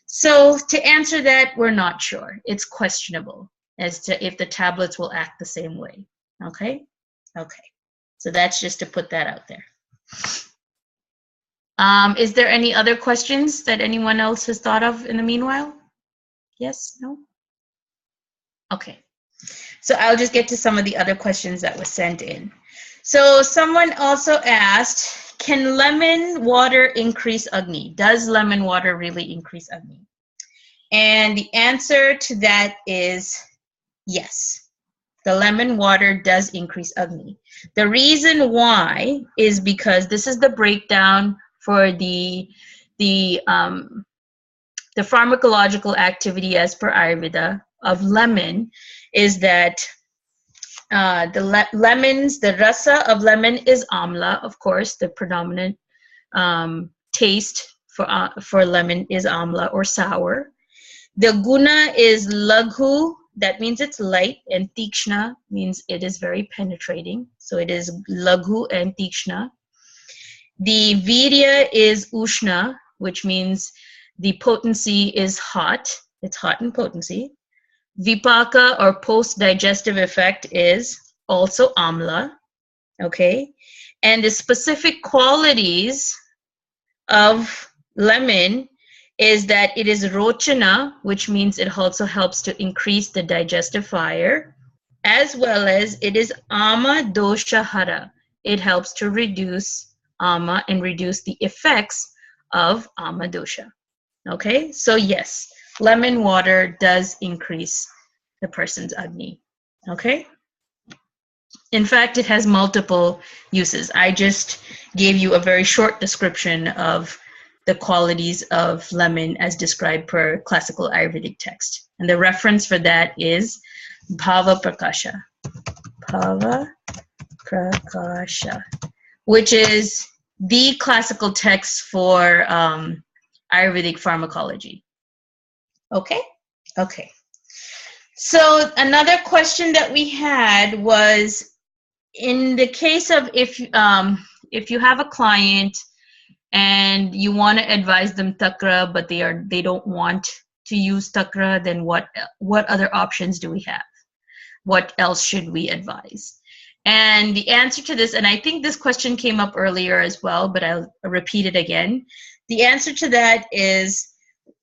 So to answer that, we're not sure. It's questionable as to if the tablets will act the same way. Okay? Okay. So that's just to put that out there. Is there any other questions that anyone else has thought of in the meanwhile? Yes? No? Okay. So I'll just get to some of the other questions that were sent in. So someone also asked, can lemon water increase Agni? Does lemon water really increase Agni? And the answer to that is yes. The lemon water does increase Agni. The reason why is because this is the breakdown for the pharmacological activity as per Ayurveda of lemon is that the rasa of lemon is amla, of course. The predominant taste for lemon is amla or sour. The guna is laghu, that means it's light, and tikshna means it is very penetrating. So it is laghu and tikshna. The virya is ushna, which means the potency is hot. It's hot in potency. Vipaka or post-digestive effect is also amla, okay? And the specific qualities of lemon is that it is rochana, which means it also helps to increase the digestive fire, as well as it is ama dosha hara. It helps to reduce ama and reduce the effects of ama dosha, okay? So yes, lemon water does increase the person's Agni, okay? In fact, it has multiple uses. I just gave you a very short description of the qualities of lemon as described per classical Ayurvedic text. And the reference for that is Bhava Prakasha. Bhava Prakasha, which is the classical text for Ayurvedic pharmacology. Okay? Okay. So another question that we had was, in the case of if you have a client and you want to advise them takra, but they don't want to use takra, then what other options do we have? What else should we advise? And the answer to this, and I think this question came up earlier as well, but I'll repeat it again. The answer to that is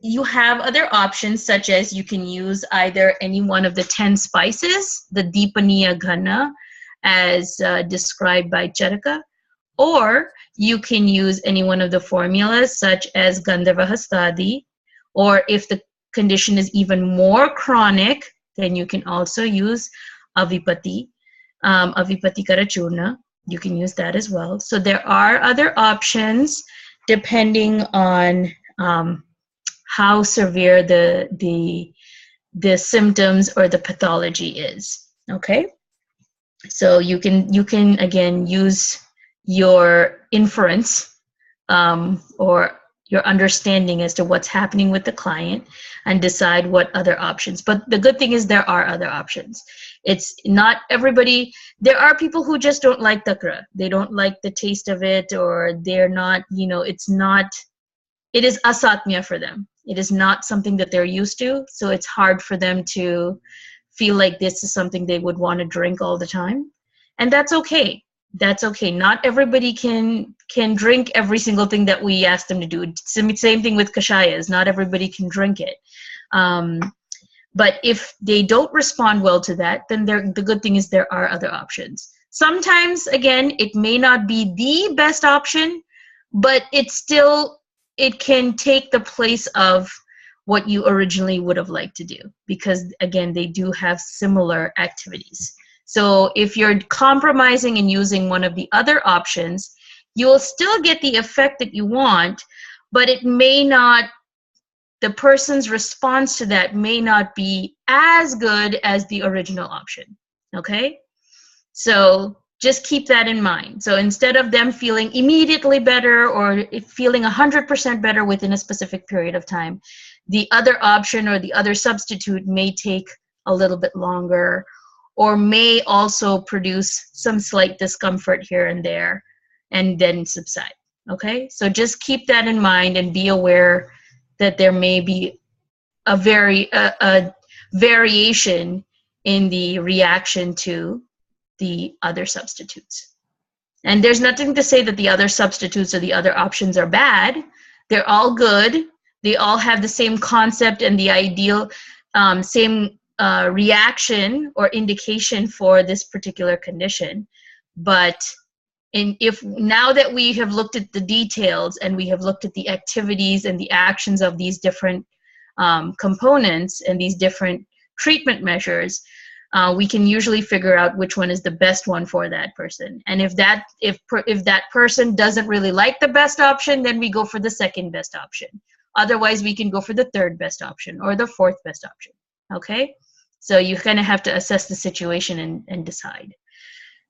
you have other options, such as you can use either any one of the 10 spices, the Deepaniya Ghana, as described by Charaka, or you can use any one of the formulas, such as Gandharva Hastadi, or if the condition is even more chronic, then you can also use avipati, avipati karachurna. You can use that as well. So there are other options depending on how severe the symptoms or the pathology is. Okay, so you can again use your inference or your understanding as to what's happening with the client and decide what other options. But the good thing is there are other options. It's not everybody. There are people who just don't like takra. They don't like the taste of it, or they're not, it is asatmya for them. It is not something that they're used to. So it's hard for them to feel like this is something they would want to drink all the time. And that's okay. That's okay. Not everybody can drink every single thing that we ask them to do. Same thing with kashayas. Not everybody can drink it. But if they don't respond well to that, then the good thing is there are other options. Sometimes, again, it may not be the best option, but it can take the place of what you originally would have liked to do, because again, they do have similar activities. So if you're compromising and using one of the other options, you'll still get the effect that you want, but it may not, the person's response to that may not be as good as the original option. Okay? So just keep that in mind. So instead of them feeling immediately better or feeling 100% better within a specific period of time, the other option or the other substitute may take a little bit longer, or may also produce some slight discomfort here and there and then subside. Okay? So just keep that in mind and be aware that there may be a variation in the reaction to the other substitutes. And there's nothing to say that the other substitutes or the other options are bad. They're all good. They all have the same concept and the ideal same reaction or indication for this particular condition. But if now that we have looked at the details and we have looked at the activities and the actions of these different components and these different treatment measures, we can usually figure out which one is the best one for that person. And if that person doesn't really like the best option, then we go for the second best option. Otherwise, we can go for the third best option or the fourth best option. Okay? So you kind of have to assess the situation and decide.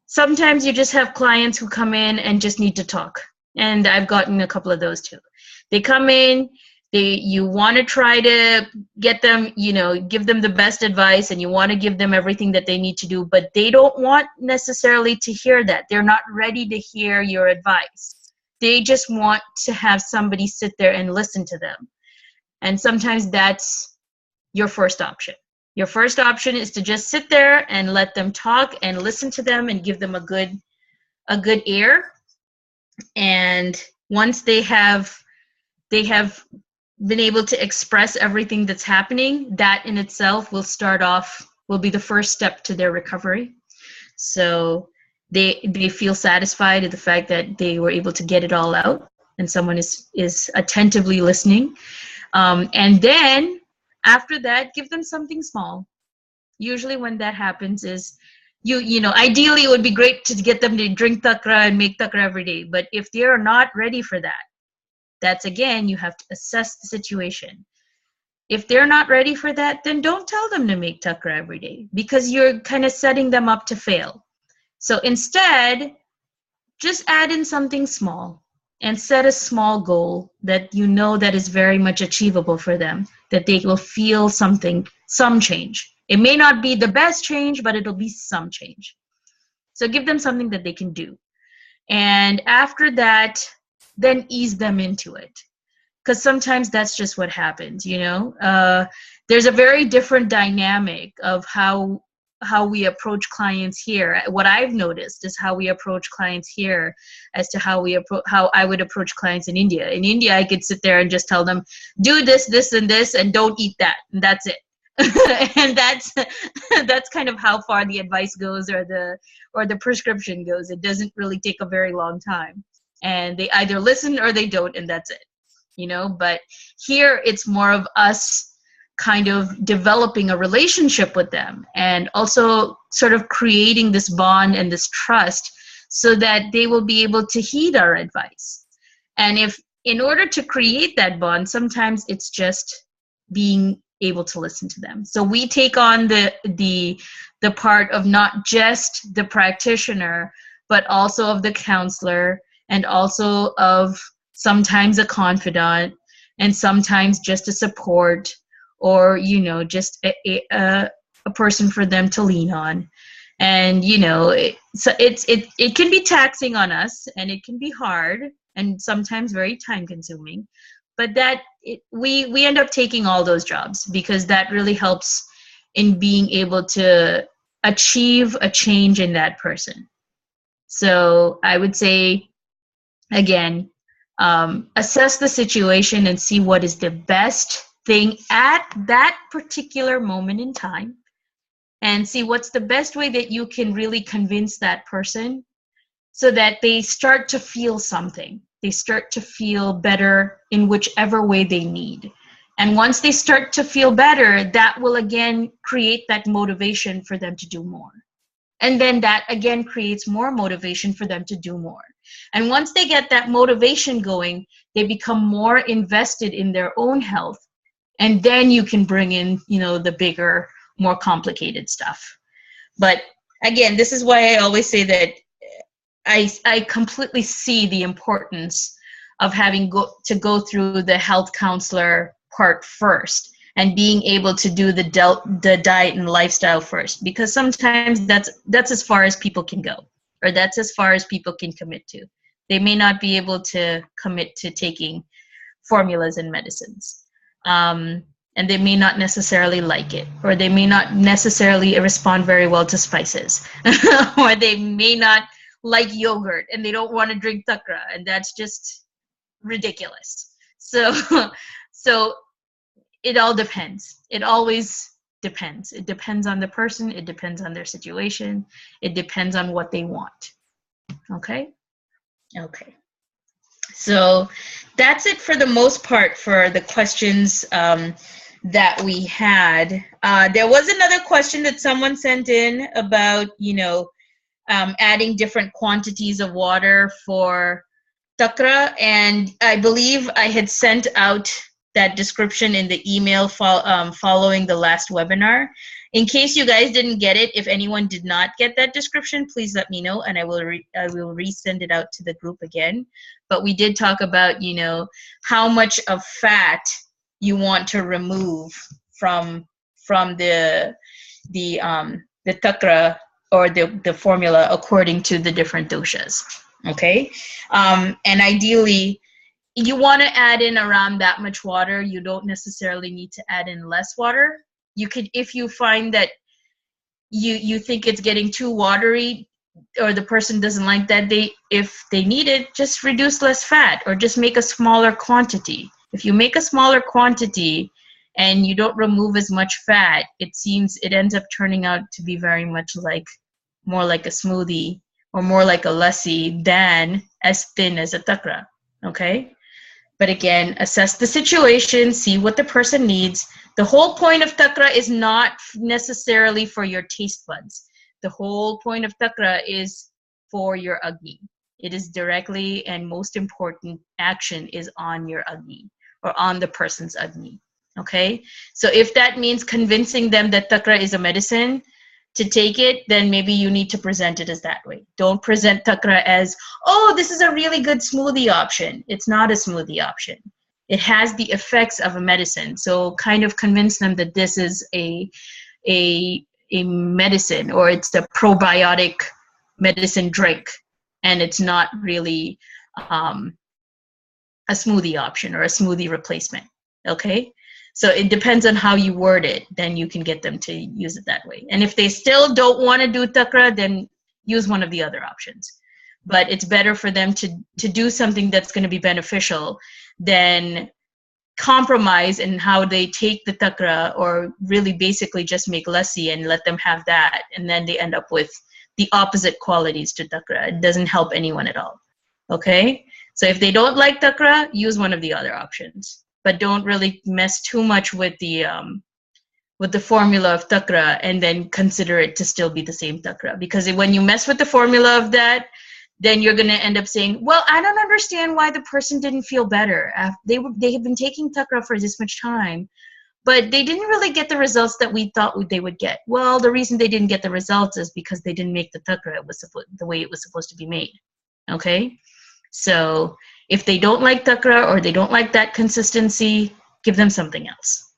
Sometimes you just have clients who come in and just need to talk. And I've gotten a couple of those too. They come in, you want to try to get them, give them the best advice, and you want to give them everything that they need to do, but they don't want necessarily to hear that. They're not ready to hear your advice. They just want to have somebody sit there and listen to them. And sometimes that's your first option. Your first option is to just sit there and let them talk and listen to them and give them a good ear. And once they have been able to express everything that's happening, that in itself will be the first step to their recovery. So they feel satisfied at the fact that they were able to get it all out and someone is attentively listening. And then after that, give them something small. Usually when that happens is, ideally it would be great to get them to drink takra and make takra every day. But if they are not ready for that, that's again, you have to assess the situation. If they're not ready for that, then don't tell them to make takra every day, because you're kind of setting them up to fail. So instead, just add in something small and set a small goal that that is very much achievable for them, that they will feel some change. It may not be the best change, but it'll be some change. So give them something that they can do. And after that, then ease them into it. Because sometimes that's just what happens, There's a very different dynamic of how we approach clients here. What I've noticed is how we approach clients here as to how I would approach clients in India. In India, I could sit there and just tell them, do this, this, and this, and don't eat that. And that's it. And that's kind of how far the advice goes or the prescription goes. It doesn't really take a very long time. And they either listen or they don't, and that's it. But here it's more of us kind of developing a relationship with them, and also sort of creating this bond and this trust so that they will be able to heed our advice. And if in order to create that bond, sometimes it's just being able to listen to them. So we take on the part of not just the practitioner, but also of the counselor, and also of sometimes a confidant, and sometimes just a support, or just a person for them to lean on. And it can be taxing on us, and it can be hard, and sometimes very time consuming, but we end up taking all those jobs because that really helps in being able to achieve a change in that person. So I would say, again, assess the situation and see what is the best thing at that particular moment in time, and see what's the best way that you can really convince that person so that they start to feel something. They start to feel better in whichever way they need. And once they start to feel better, that will again create that motivation for them to do more. And then that again creates more motivation for them to do more. And once they get that motivation going, they become more invested in their own health. And then you can bring in, the bigger, more complicated stuff. But again, this is why I always say that I completely see the importance of having to go through the health counselor part first, and being able to do the diet and lifestyle first, because sometimes that's as far as people can go, or that's as far as people can commit to. They may not be able to commit to taking formulas and medicines. And they may not necessarily like it, or they may not necessarily respond very well to spices, or they may not like yogurt and they don't want to drink takra, and that's just ridiculous. So it all depends. It always depends. It depends on the person. It depends on their situation. It depends on what they want. Okay? Okay. So that's it for the most part for the questions that we had. There was another question that someone sent in about, adding different quantities of water for takra, and I believe I had sent out that description in the email following the last webinar. In case you guys didn't get it, if anyone did not get that description, please let me know, and I will resend it out to the group again. But we did talk about, how much of fat you want to remove from the takra or the formula according to the different doshas. Okay, and ideally, you want to add in around that much water. You don't necessarily need to add in less water. You could, if you find that you think it's getting too watery, or the person doesn't like that, if they need it, just reduce less fat, or just make a smaller quantity. If you make a smaller quantity and you don't remove as much fat, it ends up turning out to be very much more like a smoothie, or more like a lassi than as thin as a takra. Okay? But again, assess the situation, see what the person needs. The whole point of takra is not necessarily for your taste buds. The whole point of takra is for your agni. It is directly, and most important action is on your agni, or on the person's agni. Okay? So if that means convincing them that takra is a medicine to take it, then maybe you need to present it as that way. Don't present takra as, oh, this is a really good smoothie option. It's not a smoothie option. It has the effects of a medicine. So kind of convince them that this is a medicine, or it's a probiotic medicine drink, and it's not really a smoothie option or a smoothie replacement. Okay? So it depends on how you word it, then you can get them to use it that way. And if they still don't want to do takra, then use one of the other options. But it's better for them to do something that's going to be beneficial than compromise in how they take the takra, or really basically just make lassi and let them have that, and then they end up with the opposite qualities to takra. It doesn't help anyone at all. Okay? So if they don't like takra, use one of the other options. But don't really mess too much with the with the formula of takra and then consider it to still be the same takra. Because when you mess with the formula of that, then you're going to end up saying, well, I don't understand why the person didn't feel better. They have been taking takra for this much time, but they didn't really get the results that we thought they would get. Well, the reason they didn't get the results is because they didn't make the takra the way it was supposed to be made. Okay? So if they don't like takra or they don't like that consistency, give them something else.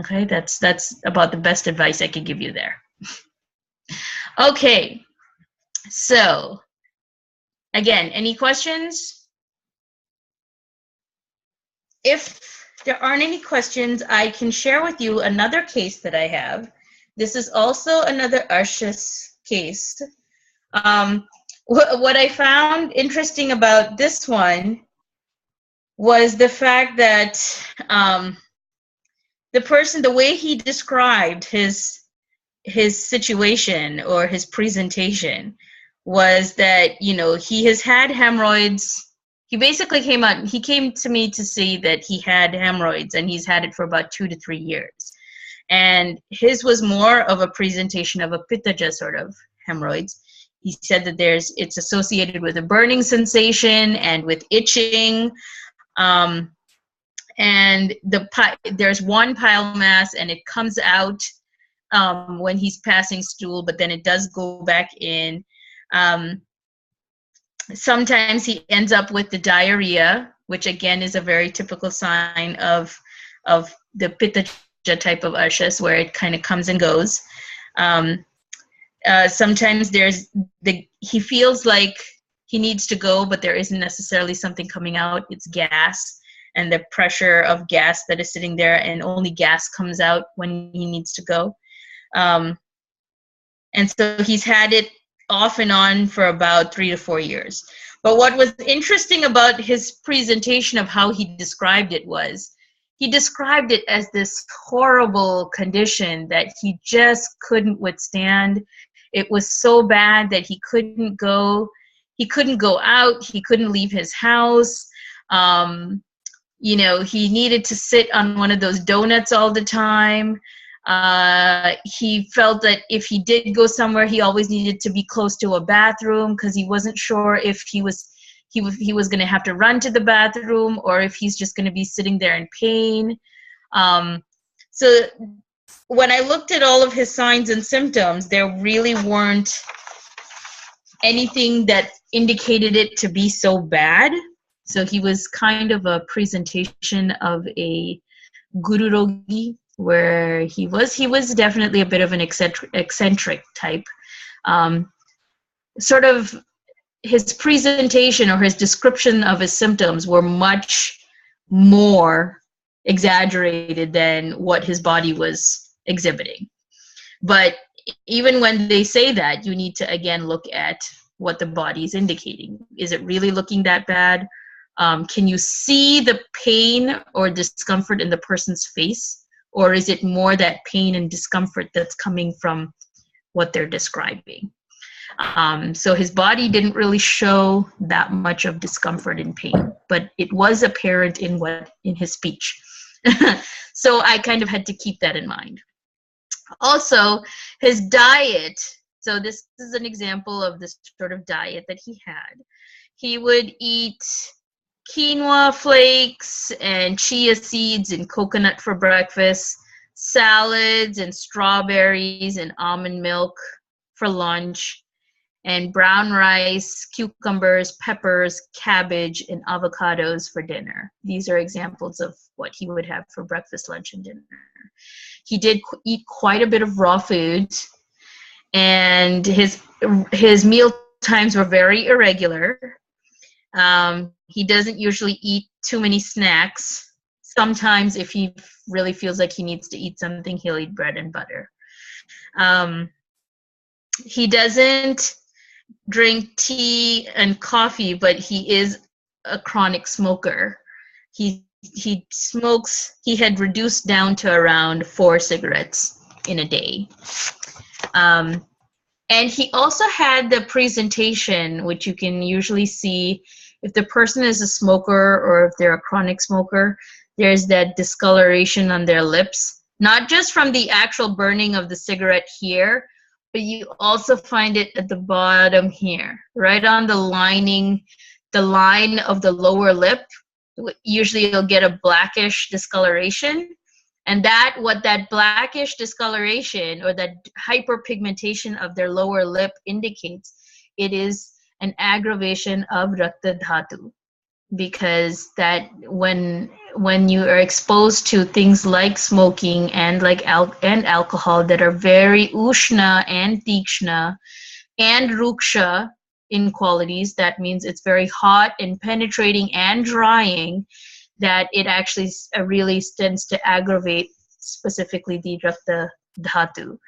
Okay? That's about the best advice I could give you there. Okay. So again, any questions? If there aren't any questions, I can share with you another case that I have. This is also another Arshas case. What I found interesting about this one was the fact that the way he described his situation or his presentation was that, he has had hemorrhoids. He basically came to me to say that he had hemorrhoids and he's had it for about 2 to 3 years. And his was more of a presentation of a pittaja sort of hemorrhoids. He said that it's associated with a burning sensation and with itching. And there's one pile mass and it comes out when he's passing stool, but then it does go back in. Sometimes he ends up with the diarrhea, which again is a very typical sign of the pitta type of arshas, where it kind of comes and goes. Sometimes he feels like he needs to go, but there isn't necessarily something coming out. It's gas and the pressure of gas that is sitting there, and only gas comes out when he needs to go. And so he's had it off and on for about 3 to 4 years. But what was interesting about his presentation of how he described it was, he described it as this horrible condition that he just couldn't withstand. It was so bad that he couldn't go out, he couldn't leave his house. He needed to sit on one of those donuts all the time. He felt that if he did go somewhere, he always needed to be close to a bathroom because he wasn't sure if he was going to have to run to the bathroom or if he's just going to be sitting there in pain. So when I looked at all of his signs and symptoms, there really weren't anything that indicated it to be so bad. So he was kind of a presentation of a guru rogi, where he was definitely a bit of an eccentric type. Sort of his presentation or his description of his symptoms were much more exaggerated than what his body was exhibiting. But even when they say that, you need to again look at what the body is indicating. Is it really looking that bad? Can you see the pain or discomfort in the person's face? Or is it more that pain and discomfort that's coming from what they're describing? So his body didn't really show that much of discomfort and pain, but it was apparent in his speech. So I kind of had to keep that in mind. Also, his diet. So this is an example of this sort of diet that he had. He would eat quinoa flakes and chia seeds and coconut for breakfast, salads and strawberries and almond milk for lunch, and brown rice, cucumbers, peppers, cabbage, and avocados for dinner. These are examples of what he would have for breakfast, lunch, and dinner. He did eat quite a bit of raw foods, and his meal times were very irregular. He doesn't usually eat too many snacks. Sometimes if he really feels like he needs to eat something, he'll eat bread and butter. He doesn't drink tea and coffee, but he is a chronic smoker. He had reduced down to around 4 cigarettes in a day. And he also had the presentation, which you can usually see if the person is a smoker or if they're a chronic smoker, there's that discoloration on their lips. not just from the actual burning of the cigarette here, but you also find it at the bottom here, right on the line of the lower lip. Usually you'll get a blackish discoloration. And what that blackish discoloration or that hyperpigmentation of their lower lip indicates, it is an aggravation of Rakta Dhatu, because that when you are exposed to things like smoking and and alcohol that are very ushna and tikshna and ruksha in qualities, that means it's very hot and penetrating and drying, that it actually really tends to aggravate specifically the Rakta Dhatu.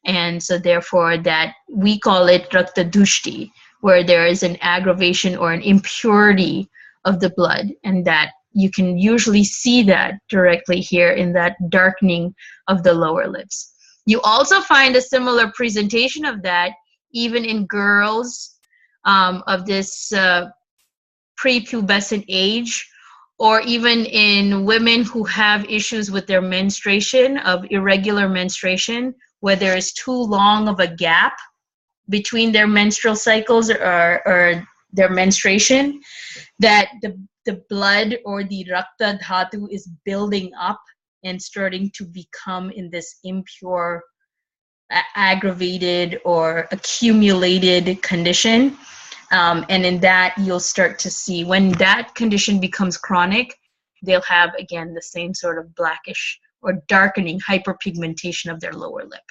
And so therefore that we call it Rakta Dushti, where there is an aggravation or an impurity of the blood, and that you can usually see that directly here in that darkening of the lower lips. You also find a similar presentation of that even in girls of this prepubescent age, or even in women who have issues with their menstruation, of irregular menstruation, where there is too long of a gap between their menstrual cycles or their menstruation, that the blood or the Rakta Dhatu is building up and starting to become in this impure, aggravated, or accumulated condition. And in that, you'll start to see when that condition becomes chronic, they'll have, again, the same sort of blackish or darkening hyperpigmentation of their lower lip.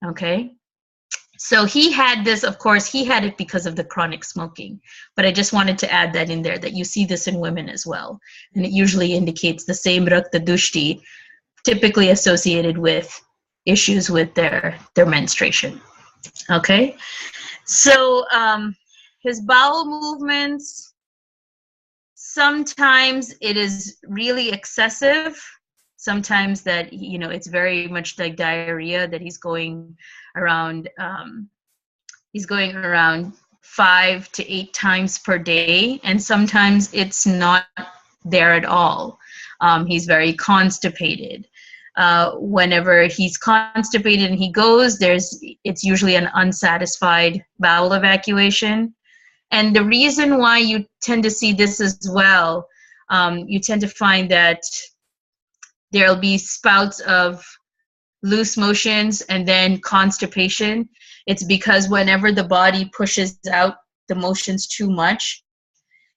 Okay? So he had this, of course, he had it because of the chronic smoking. But I just wanted to add that in there, that you see this in women as well. And it usually indicates the same Rakta Dushti, typically associated with issues with their menstruation. Okay? So his bowel movements, sometimes it is really excessive. Sometimes that, you know, it's very much like diarrhea, that he's going around 5 to 8 times per day, and sometimes it's not there at all. He's very constipated. Whenever he's constipated and he goes, it's usually an unsatisfied bowel evacuation. And the reason why you tend to see this as well, you tend to find that there'll be spouts of loose motions and then constipation. It's because whenever the body pushes out the motions too much,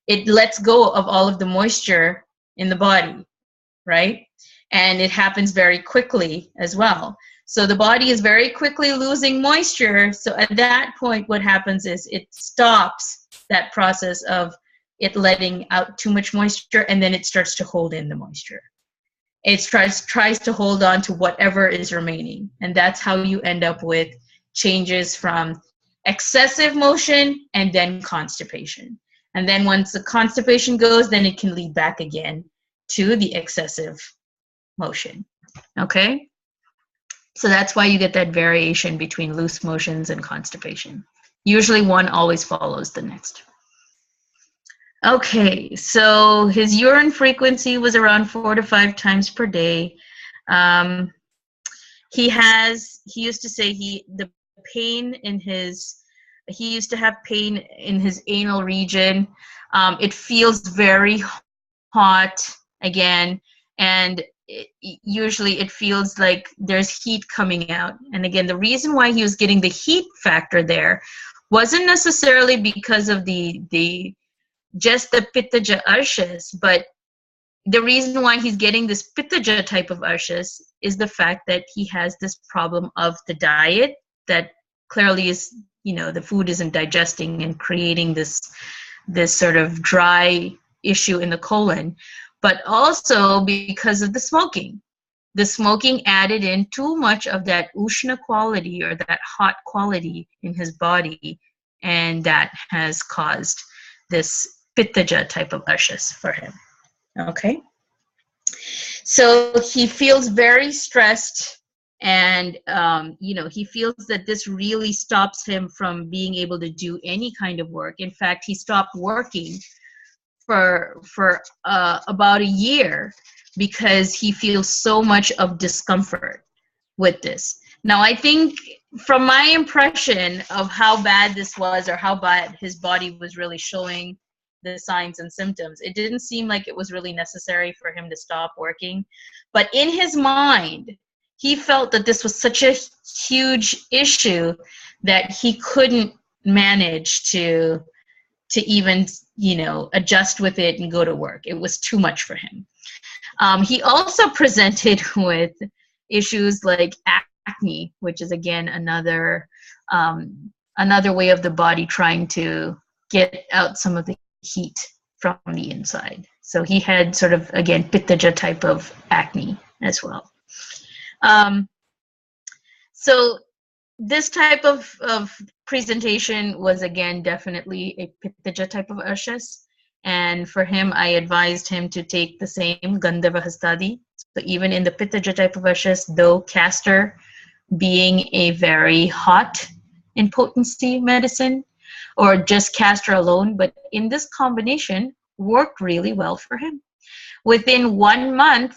it lets go of all of the moisture in the body, right? And it happens very quickly as well. So the body is very quickly losing moisture. So at that point, what happens is it stops that process of it letting out too much moisture, and then it starts to hold in the moisture. It tries to hold on to whatever is remaining. And that's how you end up with changes from excessive motion and then constipation. And then once the constipation goes, then it can lead back again to the excessive motion. Okay? So that's why you get that variation between loose motions and constipation. Usually one always follows the next. Okay, so his urine frequency was around 4 to 5 times per day. He used to say he used to have pain in his anal region. It feels very hot again, and usually it feels like there's heat coming out. And again, the reason why he was getting the heat factor there wasn't necessarily because of just the Pittaja Arshas, but the reason why he's getting this Pittaja type of Arshas is the fact that he has this problem of the diet that clearly is, the food isn't digesting and creating this sort of dry issue in the colon, but also because of the smoking. The smoking added in too much of that Ushna quality or that hot quality in his body, and that has caused this Pittaja type of Arshas for him. Okay? So he feels very stressed, and he feels that this really stops him from being able to do any kind of work. In fact, he stopped working for about a year because he feels so much of discomfort with this. Now, I think from my impression of how bad this was or how bad his body was really showing the signs and symptoms, it didn't seem like it was really necessary for him to stop working. But in his mind, he felt that this was such a huge issue that he couldn't manage to even, adjust with it and go to work. It was too much for him. He also presented with issues like acne, which is again another way of the body trying to get out some of the heat from the inside. So he had sort of, again, pittaja type of acne as well. So this type of presentation was, again, definitely a pittaja type of ashes. And for him, I advised him to take the same Gandharva Hastadi. So even in the pittaja type of ashes, though castor being a very hot in potency medicine, or just castor alone, but in this combination worked really well for him. Within 1 month,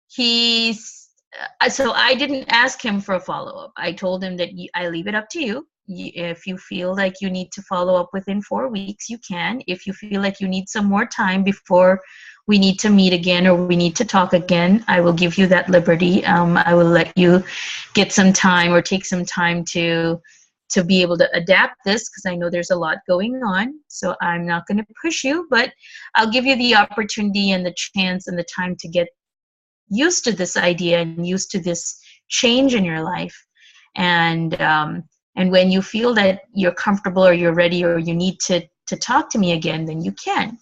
so I didn't ask him for a follow-up. I told him that I leave it up to you. If you feel like you need to follow up within 4 weeks, you can. If you feel like you need some more time before we need to meet again or we need to talk again, I will give you that liberty. I will let you get some time or take some time to be able to adapt this, because I know there's a lot going on. So I'm not going to push you, but I'll give you the opportunity and the chance and the time to get used to this idea and used to this change in your life. And when you feel that you're comfortable or you're ready or you need to talk to me again, then you can.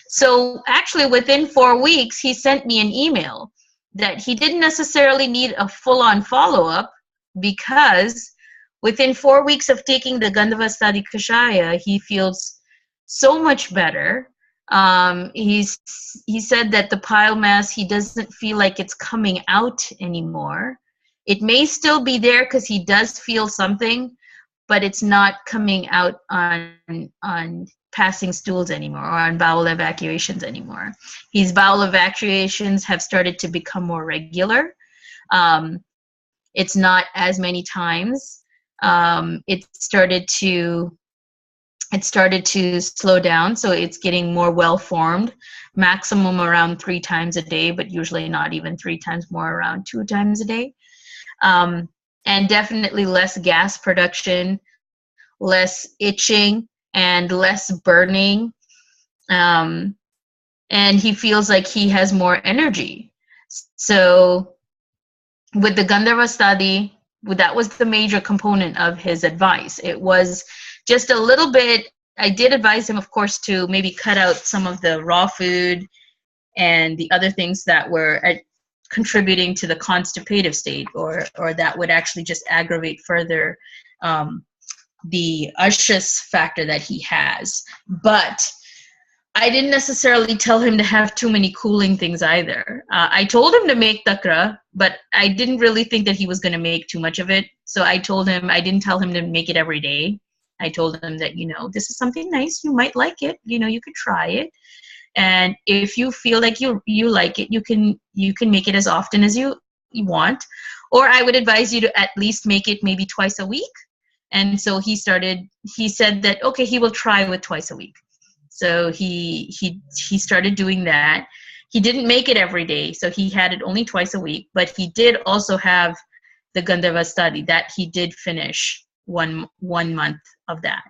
So actually within 4 weeks, he sent me an email that he didn't necessarily need a full-on follow-up, because within 4 weeks of taking the Gandharva Stadi Kashaya, he feels so much better. He said that the pile mass, he doesn't feel like it's coming out anymore. It may still be there because he does feel something, but it's not coming out on passing stools anymore or on bowel evacuations anymore. His bowel evacuations have started to become more regular. It's not as many times. It started to slow down, so it's getting more well-formed, maximum around 3 times a day, but usually not even 3 times, more around 2 times a day. And definitely less gas production, less itching, and less burning. And he feels like he has more energy. So with the Gandharva Stadi, that was the major component of his advice. It was just a little bit, I did advise him, of course, to maybe cut out some of the raw food and the other things that were contributing to the constipative state, or that would actually just aggravate further the Ashas factor that he has. But I didn't necessarily tell him to have too many cooling things either. I told him to make takra, but I didn't really think that he was going to make too much of it. So I told him, I didn't tell him to make it every day. I told him that, this is something nice. You might like it. You could try it. And if you feel like you like it, you can make it as often as you want. Or I would advise you to at least make it maybe twice a week. And so he said that, okay, he will try with twice a week. So he started doing that. He didn't make it every day, so he had it only twice a week, but he did also have the Gandharva Stadi that he did finish one month of that.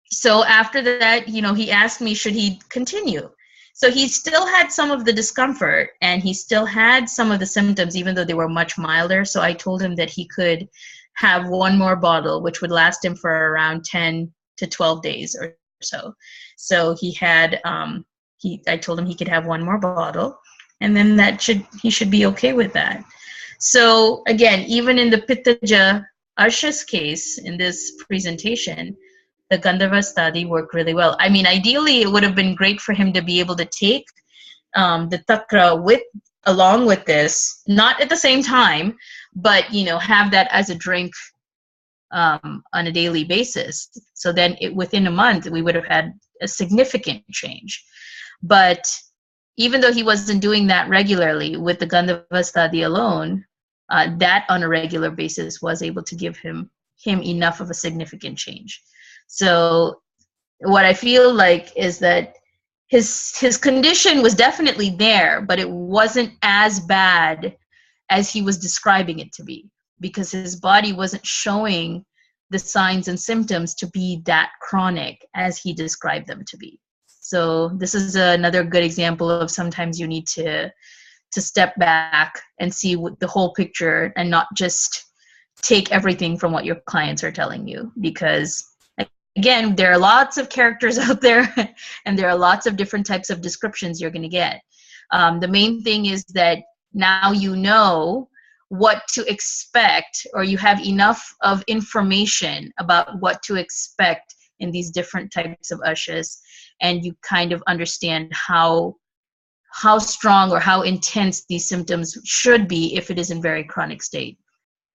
So after that, he asked me, should he continue? So he still had some of the discomfort and he still had some of the symptoms, even though they were much milder. So I told him that he could have 1 more bottle, which would last him for around 10 to 12 days or so. So he had, I told him he could have 1 more bottle, and then he should be okay with that. So again, even in the Pittaja Ashas case in this presentation, the Gandharva Stadi worked really well. I mean, ideally, it would have been great for him to be able to take the takra along with this, not at the same time, but have that as a drink on a daily basis. So then within a month, we would have had a significant change. But even though he wasn't doing that regularly, with the Gandhava study alone, that on a regular basis was able to give him enough of a significant change. So what I feel like is that his condition was definitely there, but it wasn't as bad as he was describing it to be, because his body wasn't showing the signs and symptoms to be that chronic as he described them to be. So this is another good example of sometimes you need to step back and see the whole picture and not just take everything from what your clients are telling you, because again, there are lots of characters out there and there are lots of different types of descriptions you're going to get. The main thing is that now you know what to expect, or you have enough of information about what to expect in these different types of ushas, and you kind of understand how strong or how intense these symptoms should be if it is in very chronic state.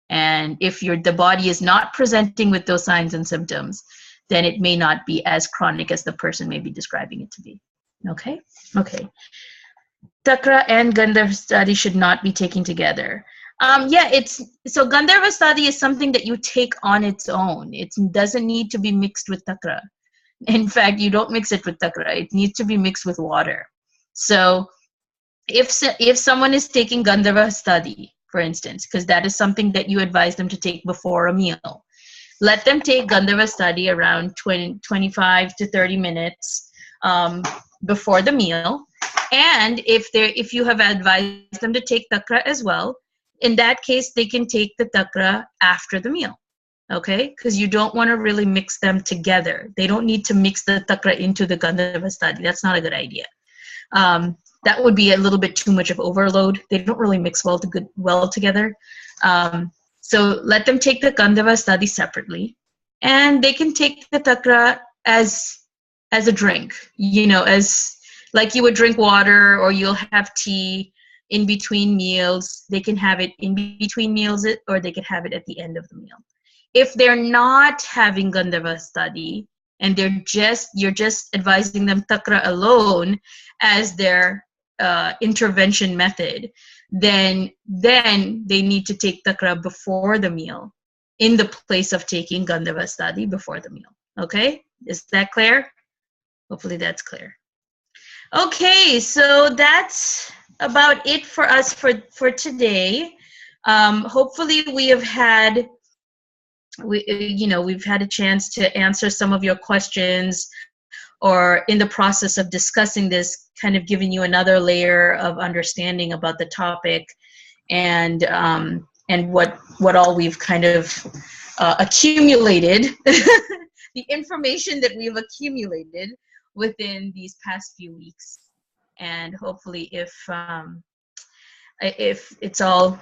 And if the body is not presenting with those signs and symptoms, then it may not be as chronic as the person may be describing it to be. Okay? Okay. Takra and Gandharva study should not be taken together. So Gandharva study is something that you take on its own. It doesn't need to be mixed with Takra. In fact, you don't mix it with Takra. It needs to be mixed with water. So if someone is taking Gandharva study, for instance, because that is something that you advise them to take before a meal, let them take Gandharva study around 25 to 30 minutes before the meal. And if you have advised them to take Takra as well, in that case, they can take the Takra after the meal. Okay? Because you don't want to really mix them together. They don't need to mix the Takra into the Gandharva study. That's not a good idea. That would be a little bit too much of overload. They don't really mix well together. So let them take the Gandharva study separately, and they can take the Takra as a drink, as like you would drink water, or you'll have tea in between meals. They can have it in between meals, or they can have it at the end of the meal. If they're not having Gandharva study and you're just advising them Takra alone as their intervention method, then they need to take Takra before the meal in the place of taking Gandharva study before the meal. Okay? Is that clear? Hopefully that's clear. Okay, so that's about it for us for today. Hopefully we've had a chance to answer some of your questions, or in the process of discussing this, kind of giving you another layer of understanding about the topic, and what all we've kind of accumulated, the information that we've accumulated within these past few weeks. And hopefully if it's all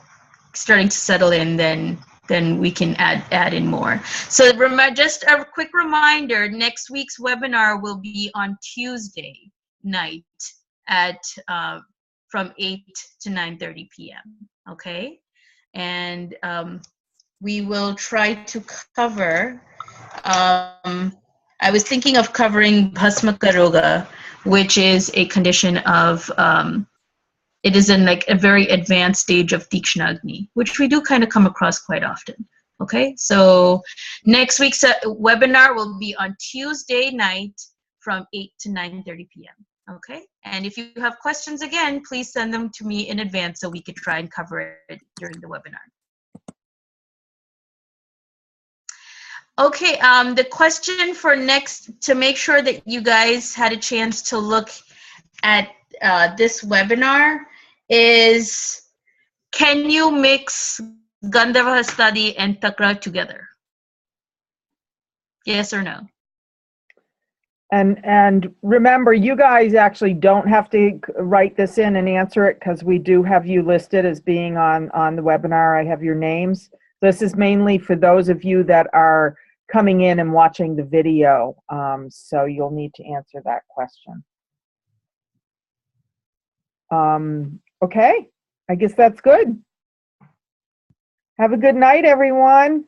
starting to settle in, then we can add in more. So just a quick reminder, next week's webinar will be on Tuesday night at from 8 to 9:30 p.m. Okay? And we will try to cover, I was thinking of covering Bhasmaka Roga, which is a condition of, it is in like a very advanced stage of Dikshnagni, which we do kind of come across quite often. Okay, so next week's webinar will be on Tuesday night from 8 to 9:30 p.m. Okay, and if you have questions, again, please send them to me in advance so we could try and cover it during the webinar. Okay, the question for next, to make sure that you guys had a chance to look at this webinar, is can you mix Gandharva study and Takra together? Yes or no? And remember, you guys actually don't have to write this in and answer it, because we do have you listed as being on the webinar. I have your names. This is mainly for those of you that are coming in and watching the video, so you'll need to answer that question. Okay, I guess that's good. Have a good night, everyone.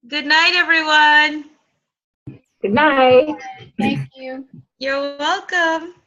Good night, everyone. Good Good night. Thank you. You're welcome.